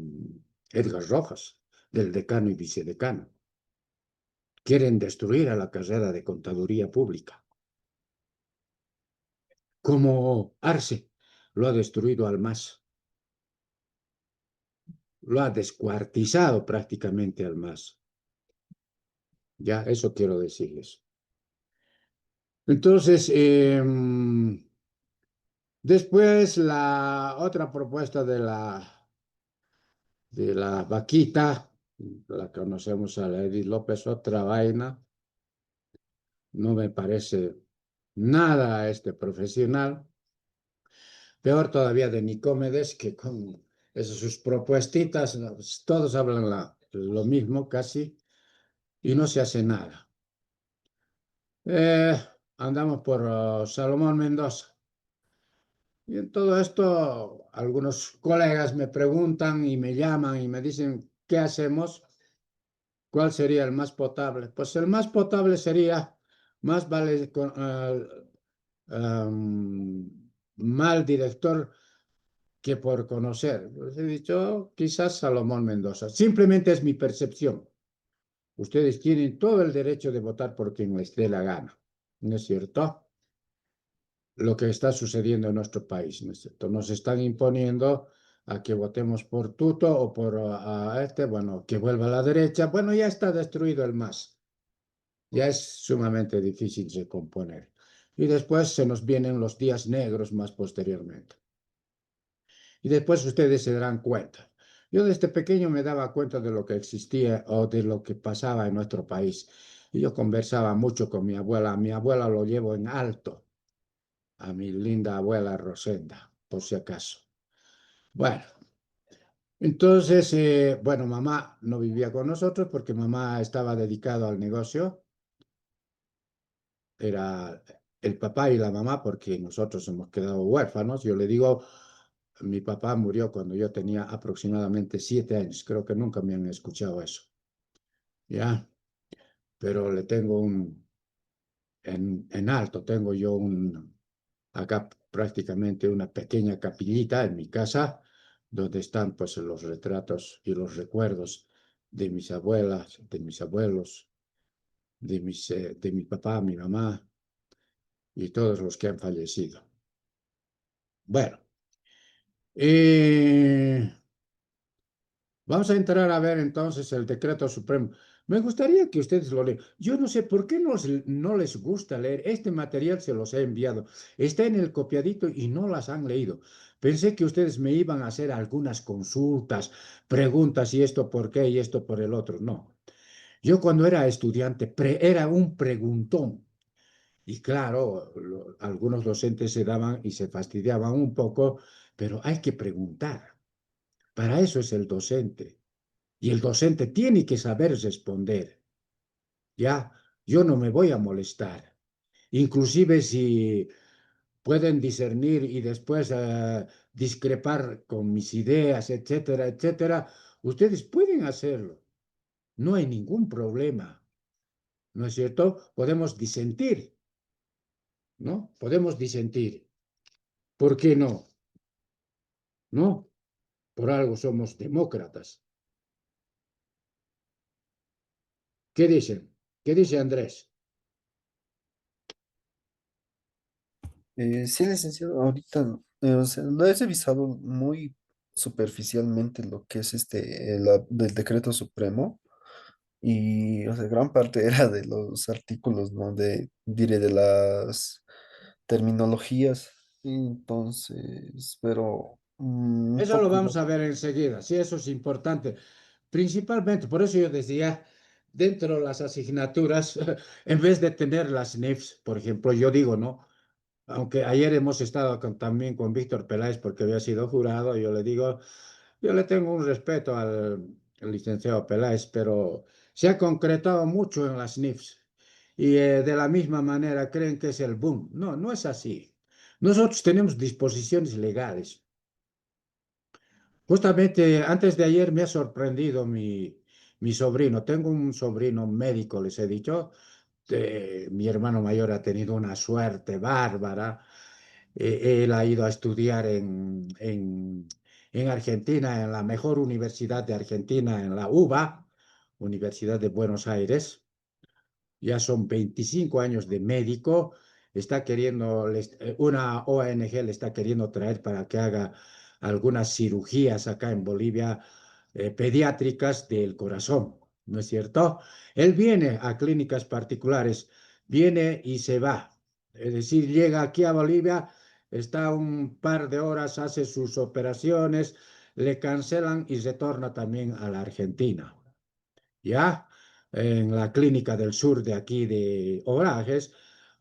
Edgar Rojas, del decano y vicedecano. Quieren destruir a la carrera de contaduría pública. Como Arce lo ha destruido al MAS, lo ha descuartizado prácticamente al MAS. Ya, eso quiero decirles. Entonces, después la otra propuesta de la vaquita, la conocemos a la Edith López, otra vaina, no me parece nada a este profesional. Peor todavía de Nicomedes, que con esas sus propuestitas, no, pues, todos hablan lo mismo casi y no se hace nada. Eh, Andamos por Salomón Mendoza. Y en todo esto, algunos colegas me preguntan y me llaman y me dicen, ¿qué hacemos? ¿Cuál sería el más potable? Pues el más potable sería, más vale mal director que por conocer. Pues he dicho, quizás Salomón Mendoza. Simplemente es mi percepción. Ustedes tienen todo el derecho de votar por quien les dé la gana. ¿No es cierto? Lo que está sucediendo en nuestro país, ¿no es cierto? Nos están imponiendo a que votemos por Tuto o por bueno, que vuelva a la derecha. Bueno, ya está destruido el MAS. Ya es sumamente difícil de componer. Y después se nos vienen los días negros más posteriormente. Y después ustedes se darán cuenta. Yo desde pequeño me daba cuenta de lo que existía o de lo que pasaba en nuestro país. Y yo conversaba mucho con mi abuela. A mi abuela lo llevo en alto, a mi linda abuela Rosenda, por si acaso. Bueno, entonces, bueno, mamá no vivía con nosotros porque mamá estaba dedicado al negocio. Era el papá y la mamá porque nosotros hemos quedado huérfanos. Yo le digo, mi papá murió cuando yo tenía aproximadamente 7 años. Creo que nunca me han escuchado eso. ¿Ya? pero le tengo en alto, tengo yo acá prácticamente una pequeña capillita en mi casa, donde están pues los retratos y los recuerdos de mis abuelas, de mis abuelos, de mi papá, mi mamá y todos los que han fallecido. Bueno, eh, vamos a entrar a ver entonces el decreto supremo. Me gustaría que ustedes lo lean. Yo no sé por qué no les gusta leer. Este material se los he enviado. Está en el copiadito y no las han leído. Pensé que ustedes me iban a hacer algunas consultas, preguntas y esto por qué y esto por el otro. No. Yo cuando era estudiante era un preguntón. Y claro, algunos docentes se daban y se fastidiaban un poco, pero hay que preguntar. Para eso es el docente. Y el docente tiene que saber responder. Ya, yo no me voy a molestar. Inclusive si pueden discernir y después discrepar con mis ideas, etcétera, etcétera, ustedes pueden hacerlo. No hay ningún problema. ¿No es cierto? Podemos disentir, ¿no? Podemos disentir. ¿Por qué no? ¿No? Por algo somos demócratas. ¿Qué dicen? ¿Qué dice Andrés? Sí, licenciado, ahorita, o sea, lo he revisado muy superficialmente lo que es del decreto supremo y, o sea, gran parte era de los artículos, ¿no? Diré, de las terminologías. Entonces, pero un Eso lo poco vamos más. a ver enseguida. Sí, eso es importante. Principalmente, por eso yo decía, dentro de las asignaturas, en vez de tener las NIFs, por ejemplo, yo digo, ¿no? Aunque ayer hemos estado también con Víctor Peláez porque había sido jurado, yo le digo, yo le tengo un respeto al licenciado Peláez, pero se ha concretado mucho en las NIFs y de la misma manera creen que es el boom. No, no es así. Nosotros tenemos disposiciones legales. Justamente antes de ayer me ha sorprendido mi sobrino. Tengo un sobrino médico, les he dicho. Mi hermano mayor ha tenido una suerte bárbara. Él ha ido a estudiar en Argentina, en la mejor universidad de Argentina, en la UBA, Universidad de Buenos Aires. Ya son 25 años de médico. Está queriendo, una ONG le está queriendo traer para que haga algunas cirugías acá en Bolivia, pediátricas del corazón, ¿no es cierto? Él viene a clínicas particulares, viene y se va. Es decir, llega aquí a Bolivia, está un par de horas, hace sus operaciones, le cancelan y retorna también a la Argentina. ¿Ya? En la clínica del sur de aquí de Obrajes,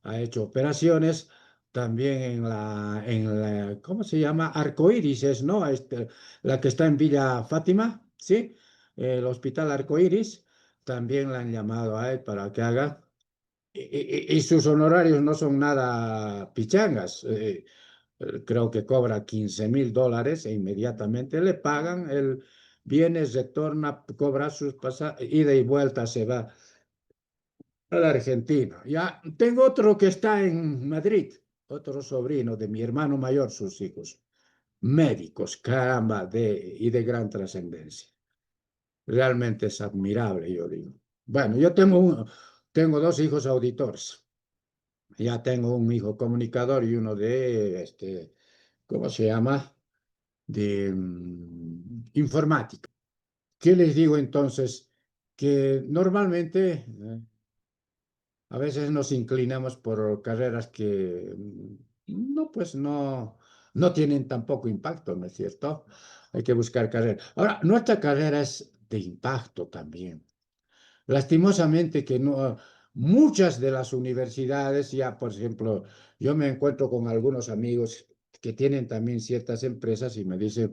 ha hecho operaciones, también ¿cómo se llama? Arcoíris, es, ¿no? La que está en Villa Fátima, ¿sí? El Hospital Arcoíris, también la han llamado a él para que haga. Y sus honorarios no son nada pichangas. Creo que cobra $15,000 e inmediatamente le pagan. Él viene, retorna, cobra sus pasajes, ida y vuelta, se va a la Argentina. Ya tengo otro que está en Madrid, otro sobrino de mi hermano mayor, sus hijos, médicos, caramba, y de gran trascendencia. Realmente es admirable, yo digo. Bueno, tengo dos hijos auditores. Ya tengo un hijo comunicador y uno ¿cómo se llama? De informática. ¿Qué les digo entonces? Que normalmente a veces nos inclinamos por carreras que no, pues no tienen tan poco impacto, ¿no es cierto? Hay que buscar carreras. Ahora, nuestra carrera es de impacto también. Lastimosamente que no, muchas de las universidades, ya por ejemplo, yo me encuentro con algunos amigos que tienen también ciertas empresas y me dicen,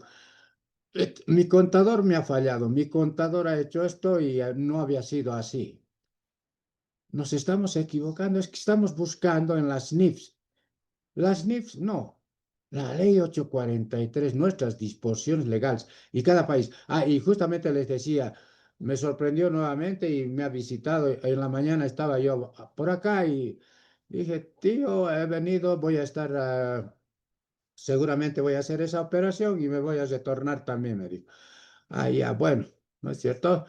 Mi contador me ha fallado, mi contador ha hecho esto y no había sido así. Nos estamos equivocando, es que estamos buscando en las NIFs. Las NIFs no. La ley 843, nuestras disposiciones legales y cada país. Ah, y justamente les decía, me sorprendió nuevamente y me ha visitado. En la mañana estaba yo por acá y dije, tío, he venido, voy a estar, seguramente voy a hacer esa operación y me voy a retornar también, me dijo. Ah, ya, bueno, ¿no es cierto?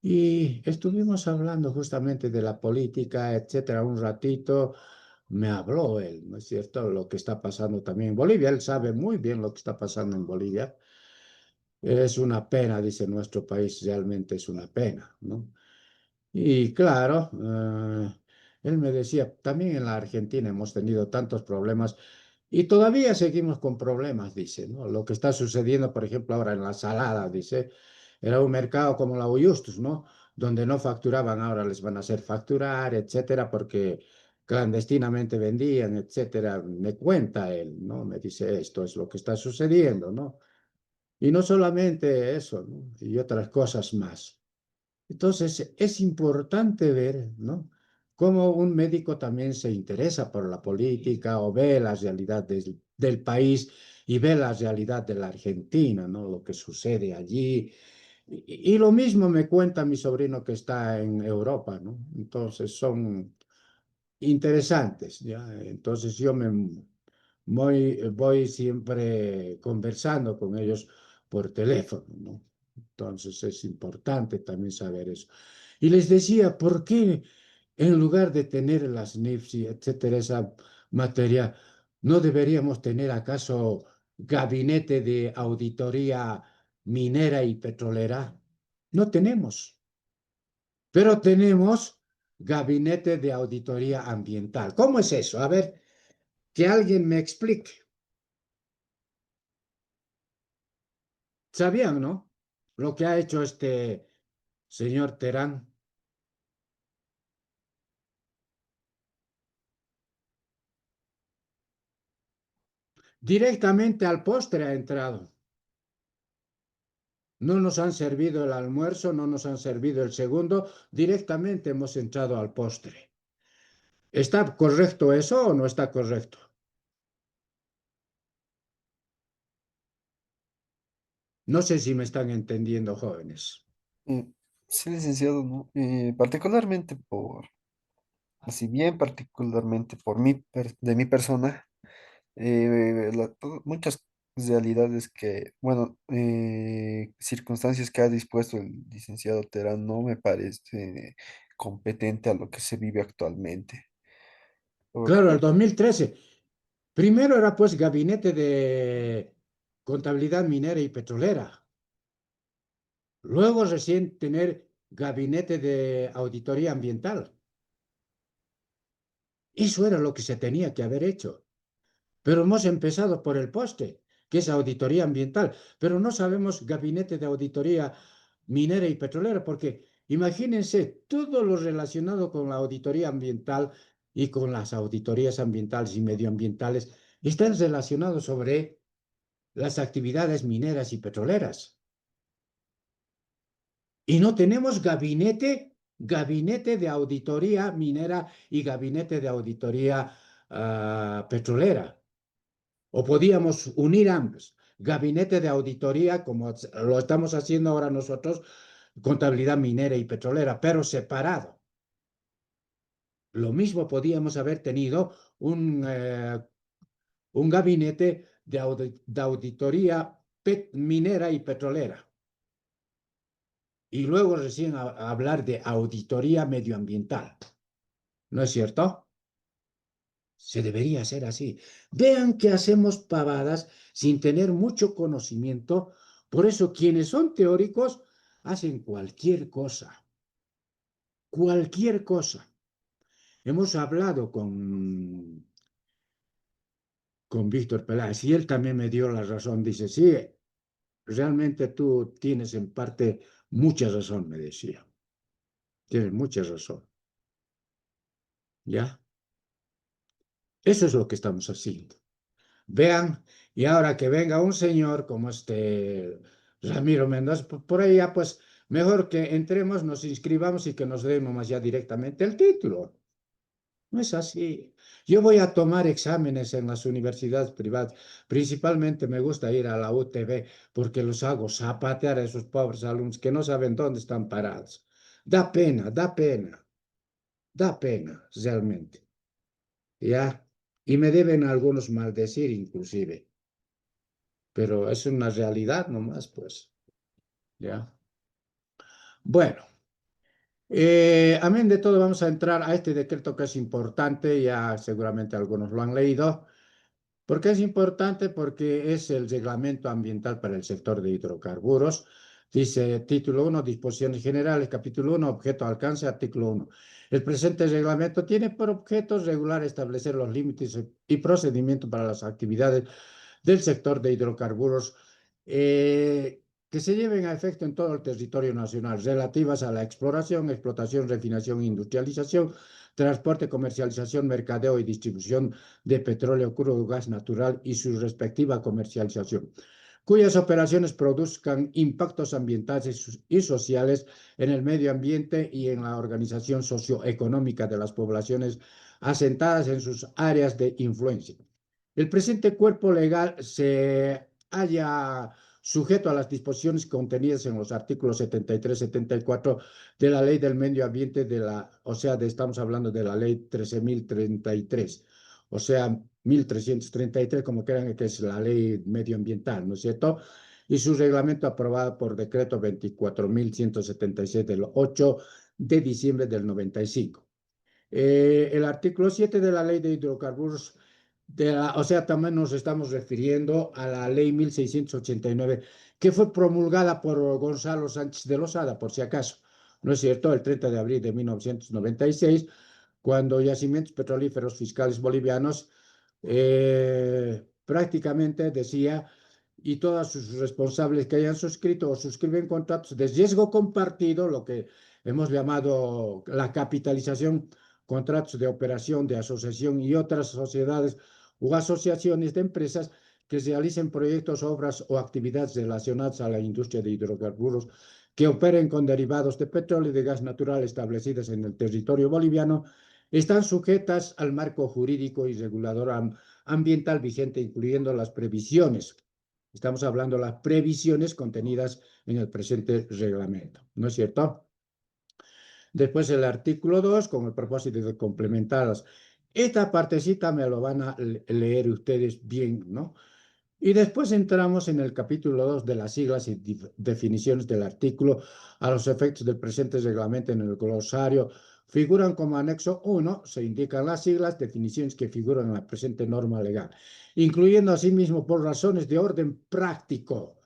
Y estuvimos hablando justamente de la política, etcétera, un ratito. Me habló él, ¿no es cierto? Lo que está pasando también en Bolivia. Él sabe muy bien lo que está pasando en Bolivia. Es una pena, dice nuestro país, realmente es una pena, ¿no? Y claro, él me decía, también en la Argentina hemos tenido tantos problemas y todavía seguimos con problemas, dice, ¿no? Lo que está sucediendo, por ejemplo, ahora en la Salada, dice, era un mercado como la Uyustus, ¿no? Donde no facturaban, ahora les van a hacer facturar, etcétera, porque clandestinamente vendían, etcétera. Me cuenta él, ¿no? Me dice, esto es lo que está sucediendo, ¿no? Y no solamente eso, ¿no? Y otras cosas más. Entonces, es importante ver, ¿no? Cómo un médico también se interesa por la política o ve la realidad del país y ve la realidad de la Argentina, ¿no? Lo que sucede allí. Y lo mismo me cuenta mi sobrino que está en Europa, ¿no? Entonces, son interesantes, ¿ya? Entonces yo voy siempre conversando con ellos por teléfono, ¿no? Entonces es importante también saber eso. Y les decía, ¿por qué en lugar de tener las NIFS y etcétera, esa materia, no deberíamos tener acaso gabinete de auditoría minera y petrolera? No tenemos, pero tenemos gabinete de auditoría ambiental. ¿Cómo es eso? A ver, que alguien me explique. ¿Sabían, no? Lo que ha hecho este señor Terán. Directamente al postre ha entrado. No nos han servido el almuerzo, no nos han servido el segundo, directamente hemos entrado al postre. ¿Está correcto eso o no está correcto? No sé si me están entendiendo, jóvenes. Eh, sí, licenciado, ¿no? Particularmente así bien particularmente por de mi persona, muchas realidades que, bueno, circunstancias que ha dispuesto el licenciado Terán no me parece competente a lo que se vive actualmente. Claro, el Porque 2013. Primero era pues gabinete de contabilidad minera y petrolera. Luego recién tener gabinete de auditoría ambiental. Eso era lo que se tenía que haber hecho. Pero hemos empezado por el poste, que es auditoría ambiental, pero no sabemos gabinete de auditoría minera y petrolera, porque imagínense todo lo relacionado con la auditoría ambiental y con las auditorías ambientales y medioambientales están relacionados sobre las actividades mineras y petroleras. Y no tenemos gabinete de auditoría minera y gabinete de auditoría petrolera. O podíamos unir ambos. Gabinete de auditoría, como lo estamos haciendo ahora nosotros, contabilidad minera y petrolera, pero separado. Lo mismo podíamos haber tenido un gabinete de auditoría minera y petrolera. Y luego recién hablar de auditoría medioambiental. ¿No es cierto? Se debería hacer así. Vean que hacemos pavadas sin tener mucho conocimiento. Por eso quienes son teóricos hacen cualquier cosa. Cualquier cosa. Hemos hablado con Víctor Peláez y él también me dio la razón. Dice, sí, realmente tú tienes en parte mucha razón, me decía. Tienes mucha razón. ¿Ya? Eso es lo que estamos haciendo. Vean, y ahora que venga un señor como este Ramiro Mendoza, por ahí ya pues mejor que entremos, nos inscribamos y que nos demos ya directamente el título. No es así. Yo voy a tomar exámenes en las universidades privadas. Principalmente me gusta ir a la UTB porque los hago zapatear a esos pobres alumnos que no saben dónde están parados. Da pena, da pena, realmente. ¿Ya? Y me deben algunos maldecir inclusive. Pero es una realidad nomás, pues. ¿Ya? Bueno. Amén de todo, vamos a entrar a este decreto que es importante, ya seguramente algunos lo han leído. ¿Por qué es importante? Porque es el reglamento ambiental para el sector de hidrocarburos. Dice título 1, disposiciones generales, capítulo 1, objeto, alcance, artículo 1. El presente reglamento tiene por objeto regular, establecer los límites y procedimientos para las actividades del sector de hidrocarburos que se lleven a efecto en todo el territorio nacional, relativas a la exploración, explotación, refinación, industrialización, transporte, comercialización, mercadeo y distribución de petróleo crudo, gas natural y su respectiva comercialización, cuyas operaciones produzcan impactos ambientales y sociales en el medio ambiente y en la organización socioeconómica de las poblaciones asentadas en sus áreas de influencia. El presente cuerpo legal se halla sujeto a las disposiciones contenidas en los artículos 73, 74 de la Ley del Medio Ambiente, estamos hablando de la Ley 13.033, o sea, 1333, como crean que es la Ley Medioambiental, ¿no es cierto? Y su reglamento aprobado por decreto 24.176 del 8 de diciembre del 95. El artículo 7 de la Ley de Hidrocarburos, también nos estamos refiriendo a la Ley 1689, que fue promulgada por Gonzalo Sánchez de Lozada, por si acaso, ¿no es cierto? El 30 de abril de 1996, cuando Yacimientos Petrolíferos Fiscales Bolivianos prácticamente decía, y todos sus responsables que hayan suscrito o suscriben contratos de riesgo compartido, lo que hemos llamado la capitalización, contratos de operación, de asociación y otras sociedades u asociaciones de empresas que realicen proyectos, obras o actividades relacionadas a la industria de hidrocarburos que operen con derivados de petróleo y de gas natural establecidas en el territorio boliviano, están sujetas al marco jurídico y regulador ambiental vigente, incluyendo las previsiones. Estamos hablando de las previsiones contenidas en el presente reglamento, ¿no es cierto? Después el artículo 2, con el propósito de complementarlas. Esta partecita me lo van a leer ustedes bien, ¿no? Y después entramos en el capítulo 2 de las siglas y definiciones del artículo. A los efectos del presente reglamento en el glosario figuran como anexo 1, se indican las siglas, definiciones que figuran en la presente norma legal, incluyendo asimismo por razones de orden práctico.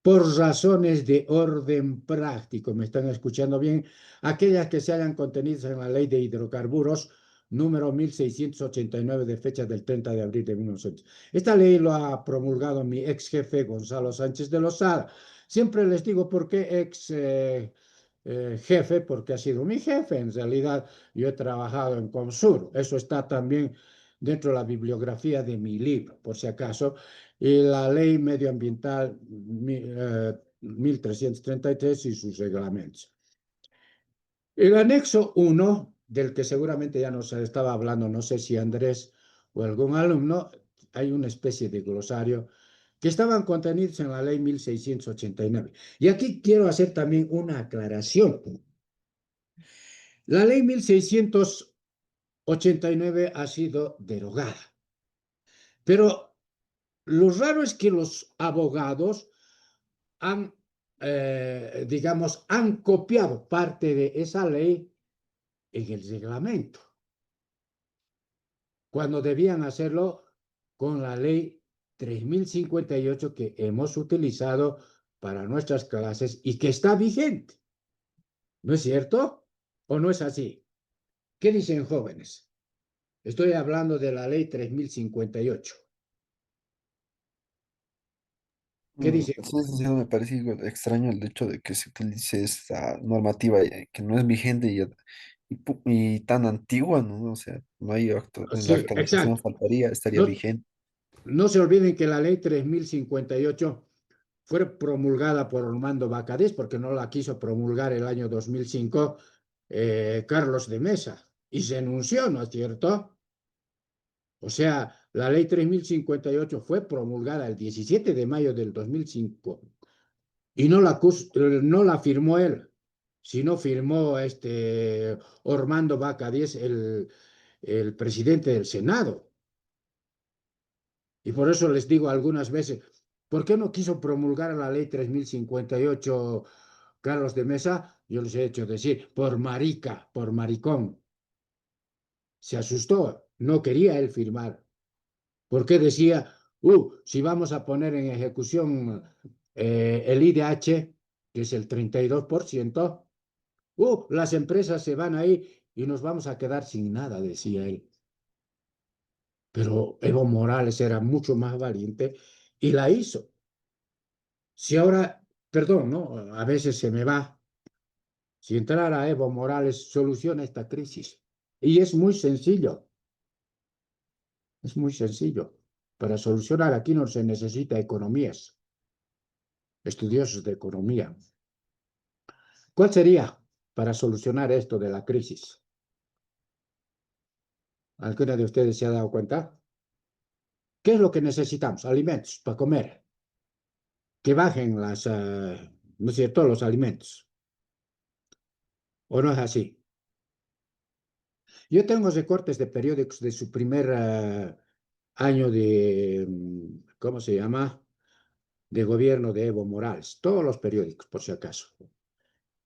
Por razones de orden práctico, ¿me están escuchando bien? Aquellas que se hayan contenido en la Ley de Hidrocarburos, número 1689, de fecha del 30 de abril de 1900. Esta ley lo ha promulgado mi ex jefe Gonzalo Sánchez de Lozada. Siempre les digo por qué ex jefe, porque ha sido mi jefe. En realidad, yo he trabajado en Comsur. Eso está también dentro de la bibliografía de mi libro, por si acaso. Y la ley medioambiental 1333 y sus reglamentos. El anexo 1, del que seguramente ya nos estaba hablando, no sé si Andrés o algún alumno, hay una especie de glosario que estaban contenidos en la ley 1689. Y aquí quiero hacer también una aclaración. La ley 1689 ha sido derogada, pero lo raro es que los abogados han, digamos, han copiado parte de esa ley en el reglamento, cuando debían hacerlo con la ley 3058 que hemos utilizado para nuestras clases y que está vigente. ¿No es cierto? ¿O no es así? ¿Qué dicen jóvenes? Estoy hablando de la ley 3058. ¿Qué dicen? Sí, sí, me parece algo extraño el hecho de que se utilice esta normativa que no es vigente y tan antigua, ¿no? O sea, no hay en la Sí, actualización exacto. faltaría, estaría No, vigente. no se olviden que la ley 3058 fue promulgada por Orlando Bacadís, porque no la quiso promulgar el año 2005 Carlos de Mesa. y se enunció, ¿no es cierto? O sea, la ley 3058 fue promulgada el 17 de mayo del 2005 y no la firmó él, sino firmó Ormando Vaca Díez, el presidente del Senado. Y por eso les digo algunas veces, ¿por qué no quiso promulgar la ley 3058 Carlos de Mesa? Yo les he hecho decir, por marica, por maricón. Se asustó, no quería él firmar, porque decía, si vamos a poner en ejecución el IDH, que es el 32%, las empresas se van ahí y nos vamos a quedar sin nada, decía él. Pero Evo Morales era mucho más valiente y la hizo. Si ahora, perdón, ¿no? A veces se me va. Si entrara Evo Morales, soluciona esta crisis. Y es muy sencillo. Es muy sencillo. Para solucionar aquí no se necesita economías, estudiosos de economía. ¿Cuál sería para solucionar esto de la crisis? ¿Alguna de ustedes se ha dado cuenta? ¿Qué es lo que necesitamos? Alimentos para comer. Que bajen ¿no es cierto?, los alimentos. ¿O no es así? Yo tengo recortes de periódicos de su primer año de, ¿cómo se llama? De gobierno de Evo Morales. Todos los periódicos, por si acaso.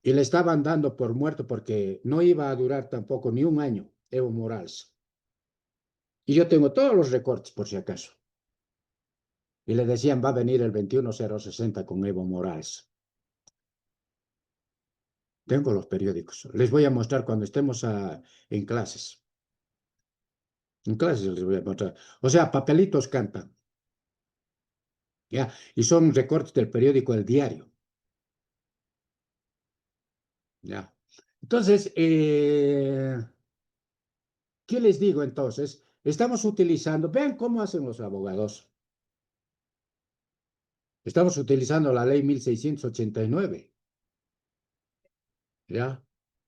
Y le estaban dando por muerto porque no iba a durar tampoco ni un año Evo Morales. Y yo tengo todos los recortes, por si acaso. Y le decían, va a venir el 21060 con Evo Morales. Tengo los periódicos. Les voy a mostrar cuando estemos en clases. En clases les voy a mostrar. O sea, papelitos cantan. ¿Ya? Y son recortes del periódico El Diario. ¿Ya? Entonces, ¿qué les digo entonces? Estamos utilizando, vean cómo hacen los abogados. Estamos utilizando la ley 1689, ¿ya?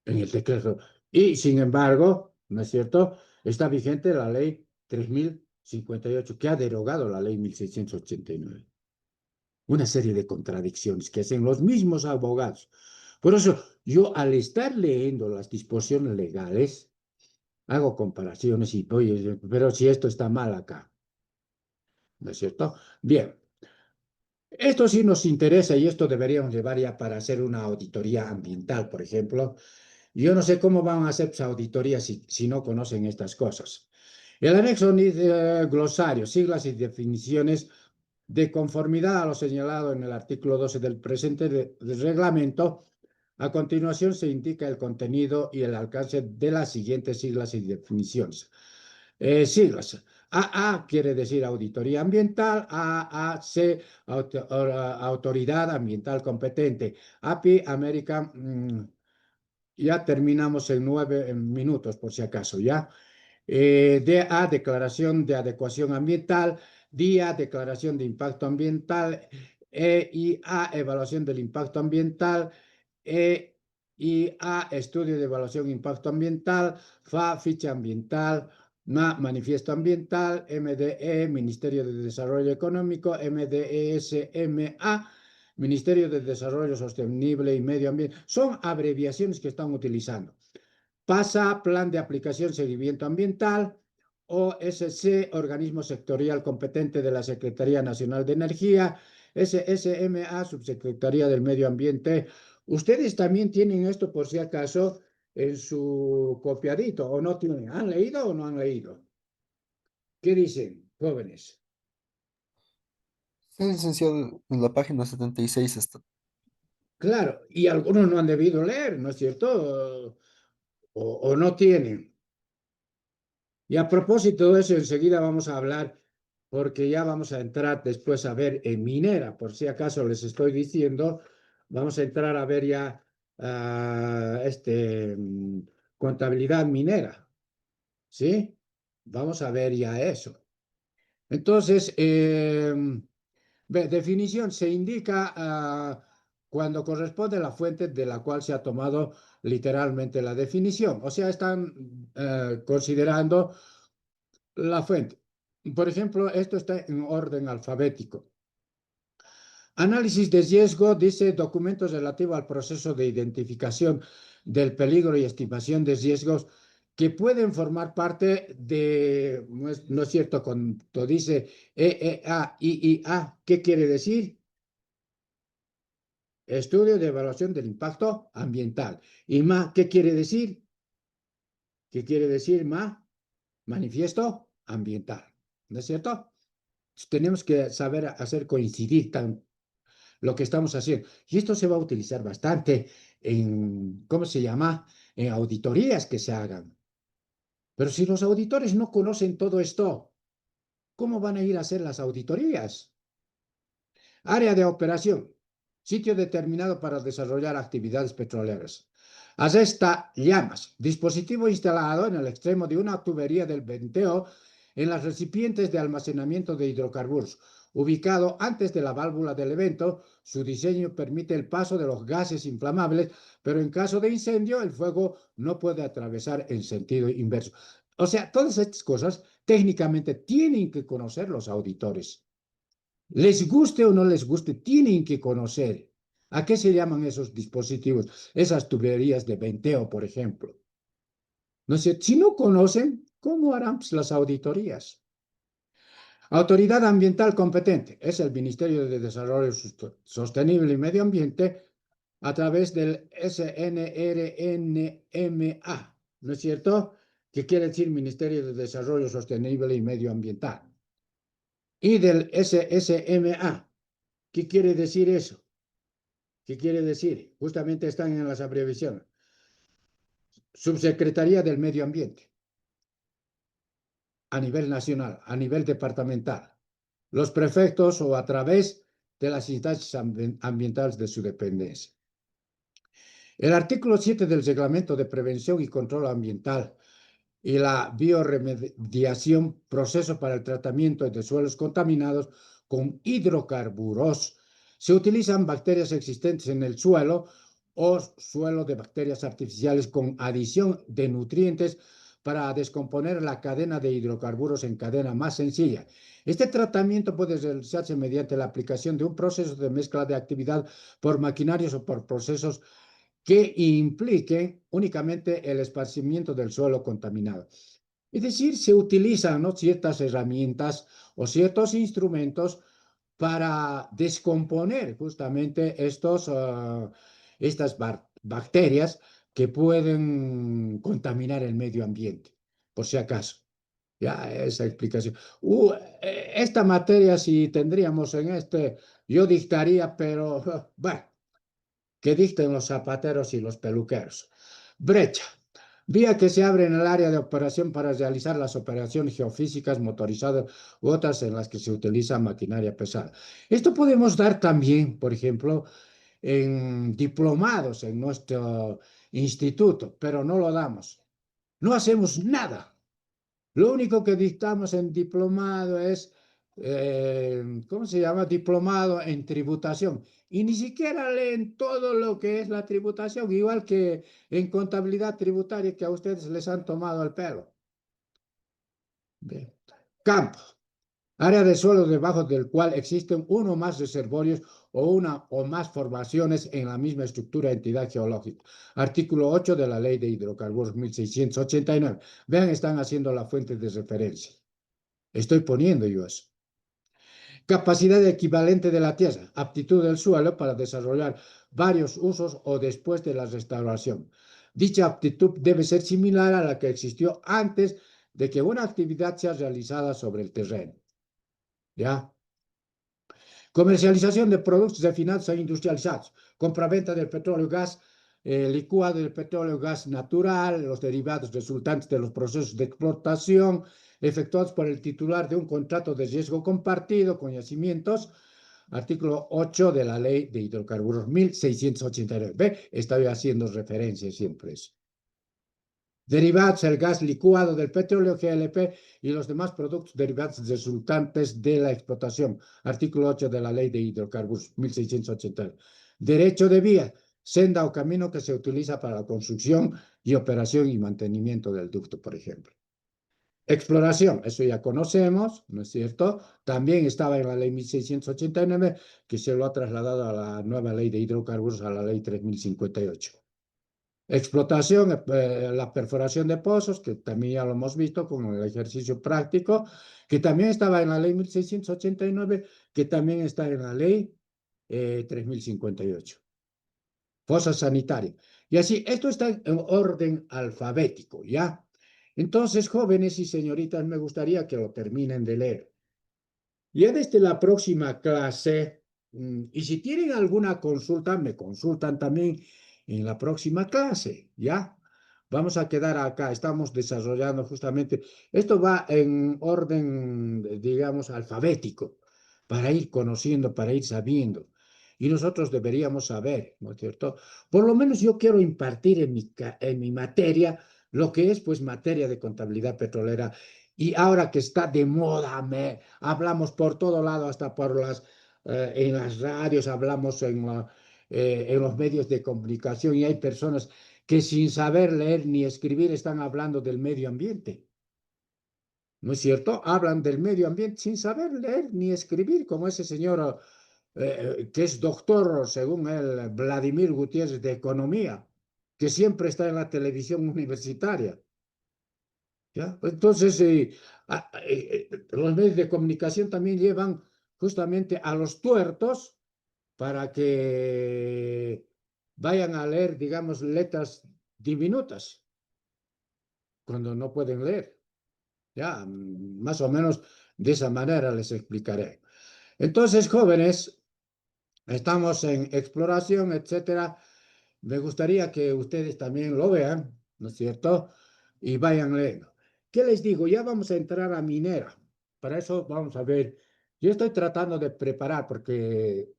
En el decreto. Y sin embargo, ¿no es cierto? Está vigente la ley 3058, que ha derogado la ley 1689. Una serie de contradicciones que hacen los mismos abogados. Por eso, yo al estar leyendo las disposiciones legales, hago comparaciones y, oye, pero si esto está mal acá, ¿no es cierto? Bien, esto sí nos interesa y esto deberíamos llevar ya para hacer una auditoría ambiental, por ejemplo. Yo no sé cómo van a hacer esa auditoría si no conocen estas cosas. El anexo glosario, siglas y definiciones de conformidad a lo señalado en el artículo 12 del presente del reglamento. A continuación se indica el contenido y el alcance de las siguientes siglas y definiciones. Siglas. AA quiere decir auditoría ambiental, AAC autoridad ambiental competente, API American, ya terminamos en 9 minutos por si acaso, ¿ya? DA, declaración de adecuación ambiental, DIA, declaración de impacto ambiental, EIA, evaluación del impacto ambiental, EIA, estudio de evaluación de impacto ambiental, FA, ficha ambiental, MA, manifiesto ambiental, MDE, Ministerio de Desarrollo Económico, MDESMA, Ministerio de Desarrollo Sostenible y Medio Ambiente. Son abreviaciones que están utilizando. PASA, Plan de Aplicación Seguimiento Ambiental, OSC, Organismo Sectorial Competente de la Secretaría Nacional de Energía, SSMA, Subsecretaría del Medio Ambiente. Ustedes también tienen esto por si acaso en su copiadito, ¿o no tienen? ¿Han leído o no han leído? ¿Qué dicen, jóvenes? Sí, licenciado, en la página 76 está. Claro, y algunos no han debido leer, ¿no es cierto? O no tienen. Y a propósito de eso, enseguida vamos a hablar, porque ya vamos a entrar después a ver en minera, por si acaso les estoy diciendo, vamos a entrar a ver ya contabilidad minera, ¿sí? Vamos a ver ya eso. Entonces, definición, se indica cuando corresponde a la fuente de la cual se ha tomado literalmente la definición. O sea, están considerando la fuente. Por ejemplo, esto está en orden alfabético. Análisis de riesgo, dice documentos relativos al proceso de identificación del peligro y estimación de riesgos que pueden formar parte de, no es cierto, cuando dice EEA, IIA, ¿qué quiere decir? Estudio de evaluación del impacto ambiental. ¿Y MA qué quiere decir? ¿Qué quiere decir MA? Manifiesto ambiental. ¿No es cierto? Tenemos que saber hacer coincidir lo que estamos haciendo. Y esto se va a utilizar bastante en, ¿cómo se llama? En auditorías que se hagan. Pero si los auditores no conocen todo esto, ¿cómo van a ir a hacer las auditorías? Área de operación. Sitio determinado para desarrollar actividades petroleras. Asesta llamas. Dispositivo instalado en el extremo de una tubería del venteo en las recipientes de almacenamiento de hidrocarburos. Ubicado antes de la válvula del evento, su diseño permite el paso de los gases inflamables, pero en caso de incendio, el fuego no puede atravesar en sentido inverso. O sea, todas estas cosas técnicamente tienen que conocer los auditores. Les guste o no les guste, tienen que conocer a qué se llaman esos dispositivos, esas tuberías de venteo, por ejemplo. ¿No sé? Si no conocen, ¿cómo harán las auditorías? Autoridad ambiental competente es el Ministerio de Desarrollo Sostenible y Medio Ambiente a través del SNRNMA, ¿no es cierto? Que quiere decir Ministerio de Desarrollo Sostenible y Medio Ambiental. Y del SSMA, ¿qué quiere decir eso? ¿Qué quiere decir? Justamente están en las abreviaciones. Subsecretaría del Medio Ambiente, a nivel nacional, a nivel departamental. Los prefectos o a través de las instancias ambientales de su dependencia. El artículo 7 del Reglamento de Prevención y Control Ambiental y la bioremediación, proceso para el tratamiento de suelos contaminados con hidrocarburos. Se utilizan bacterias existentes en el suelo o suelo de bacterias artificiales con adición de nutrientes para descomponer la cadena de hidrocarburos en cadena más sencilla. Este tratamiento puede realizarse mediante la aplicación de un proceso de mezcla de actividad por maquinarios o por procesos que impliquen únicamente el esparcimiento del suelo contaminado. Es decir, se utilizan, ¿no?, ciertas herramientas o ciertos instrumentos para descomponer justamente estas bacterias que pueden contaminar el medio ambiente, por si acaso. Ya, esa explicación. Esta materia, si tendríamos en yo dictaría, pero bueno, que dicten los zapateros y los peluqueros. Brecha. Vía que se abre en el área de operación para realizar las operaciones geofísicas motorizadas u otras en las que se utiliza maquinaria pesada. Esto podemos dar también, por ejemplo, en diplomados en nuestro instituto, pero no lo damos. No hacemos nada. Lo único que dictamos en diplomado es, ¿cómo se llama? Diplomado en tributación. Y ni siquiera leen todo lo que es la tributación, igual que en contabilidad tributaria que a ustedes les han tomado el pelo. Bien. Campo. Área de suelo debajo del cual existen uno o más reservorios o una o más formaciones en la misma estructura entidad geológica. Artículo 8 de la Ley de Hidrocarburos 1689. Vean, están haciendo la fuente de referencia. Estoy poniendo yo eso. Capacidad equivalente de la tierra, aptitud del suelo para desarrollar varios usos o después de la restauración. Dicha aptitud debe ser similar a la que existió antes de que una actividad sea realizada sobre el terreno. ¿Ya? Comercialización de productos refinados e industrializados. Compraventa del petróleo y gas licuado del petróleo y gas natural, los derivados resultantes de los procesos de explotación efectuados por el titular de un contrato de riesgo compartido con yacimientos. Artículo 8 de la Ley de Hidrocarburos 1689. ¿Ve? Estoy haciendo referencia siempre a eso. Derivados, el gas licuado del petróleo, GLP, y los demás productos derivados resultantes de la explotación. Artículo 8 de la Ley de Hidrocarburos 1680. Derecho de vía, senda o camino que se utiliza para la construcción y operación y mantenimiento del ducto, por ejemplo. Exploración, eso ya conocemos, ¿no es cierto? También estaba en la ley 1689, que se lo ha trasladado a la nueva ley de hidrocarburos, a la ley 3058. Explotación, la perforación de pozos, que también ya lo hemos visto con el ejercicio práctico, que también estaba en la ley 1689, que también está en la ley 3058. Fosa sanitaria. Y así, esto está en orden alfabético, ¿ya? Entonces, jóvenes y señoritas, me gustaría que lo terminen de leer. Ya desde la próxima clase, y si tienen alguna consulta, me consultan también en la próxima clase, ¿ya? Vamos a quedar acá, estamos desarrollando justamente, esto va en orden, digamos, alfabético, para ir conociendo, para ir sabiendo. Y nosotros deberíamos saber, ¿no es cierto? Por lo menos yo quiero impartir en mi materia lo que es, pues, materia de contabilidad petrolera. Y ahora que está de moda, hablamos por todo lado, hasta en las radios, hablamos en los medios de comunicación, y hay personas que sin saber leer ni escribir están hablando del medio ambiente. ¿No es cierto? Hablan del medio ambiente sin saber leer ni escribir, como ese señor que es doctor, según él, Vladimir Gutiérrez, de Economía, que siempre está en la televisión universitaria. ¿Ya? Entonces, los medios de comunicación también llevan justamente a los tuertos para que vayan a leer, digamos, letras diminutas cuando no pueden leer. Ya, más o menos de esa manera les explicaré. Entonces, jóvenes, estamos en exploración, etcétera. Me gustaría que ustedes también lo vean, ¿no es cierto? Y vayan leyendo. ¿Qué les digo? Ya vamos a entrar a minera. Para eso vamos a ver. Yo estoy tratando de preparar porque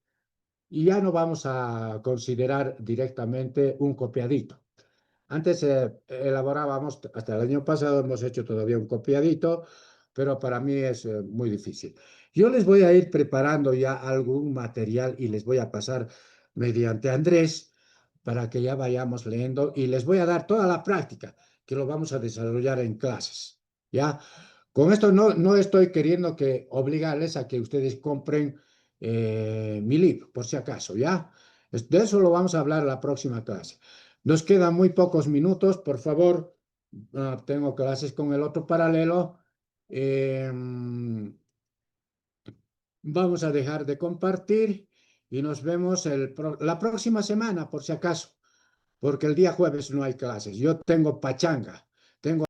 ya no vamos a considerar directamente un copiadito. Antes elaborábamos, hasta el año pasado hemos hecho todavía un copiadito, pero para mí es muy difícil. Yo les voy a ir preparando ya algún material y les voy a pasar mediante Andrés para que ya vayamos leyendo, y les voy a dar toda la práctica que lo vamos a desarrollar en clases. ¿Ya? Con esto no estoy queriendo que obligarles a que ustedes compren mi libro, por si acaso, ¿ya? De eso lo vamos a hablar en la próxima clase. Nos quedan muy pocos minutos, por favor. Tengo clases con el otro paralelo. Vamos a dejar de compartir y nos vemos la próxima semana, por si acaso, porque el día jueves no hay clases. Yo tengo pachanga. Tengo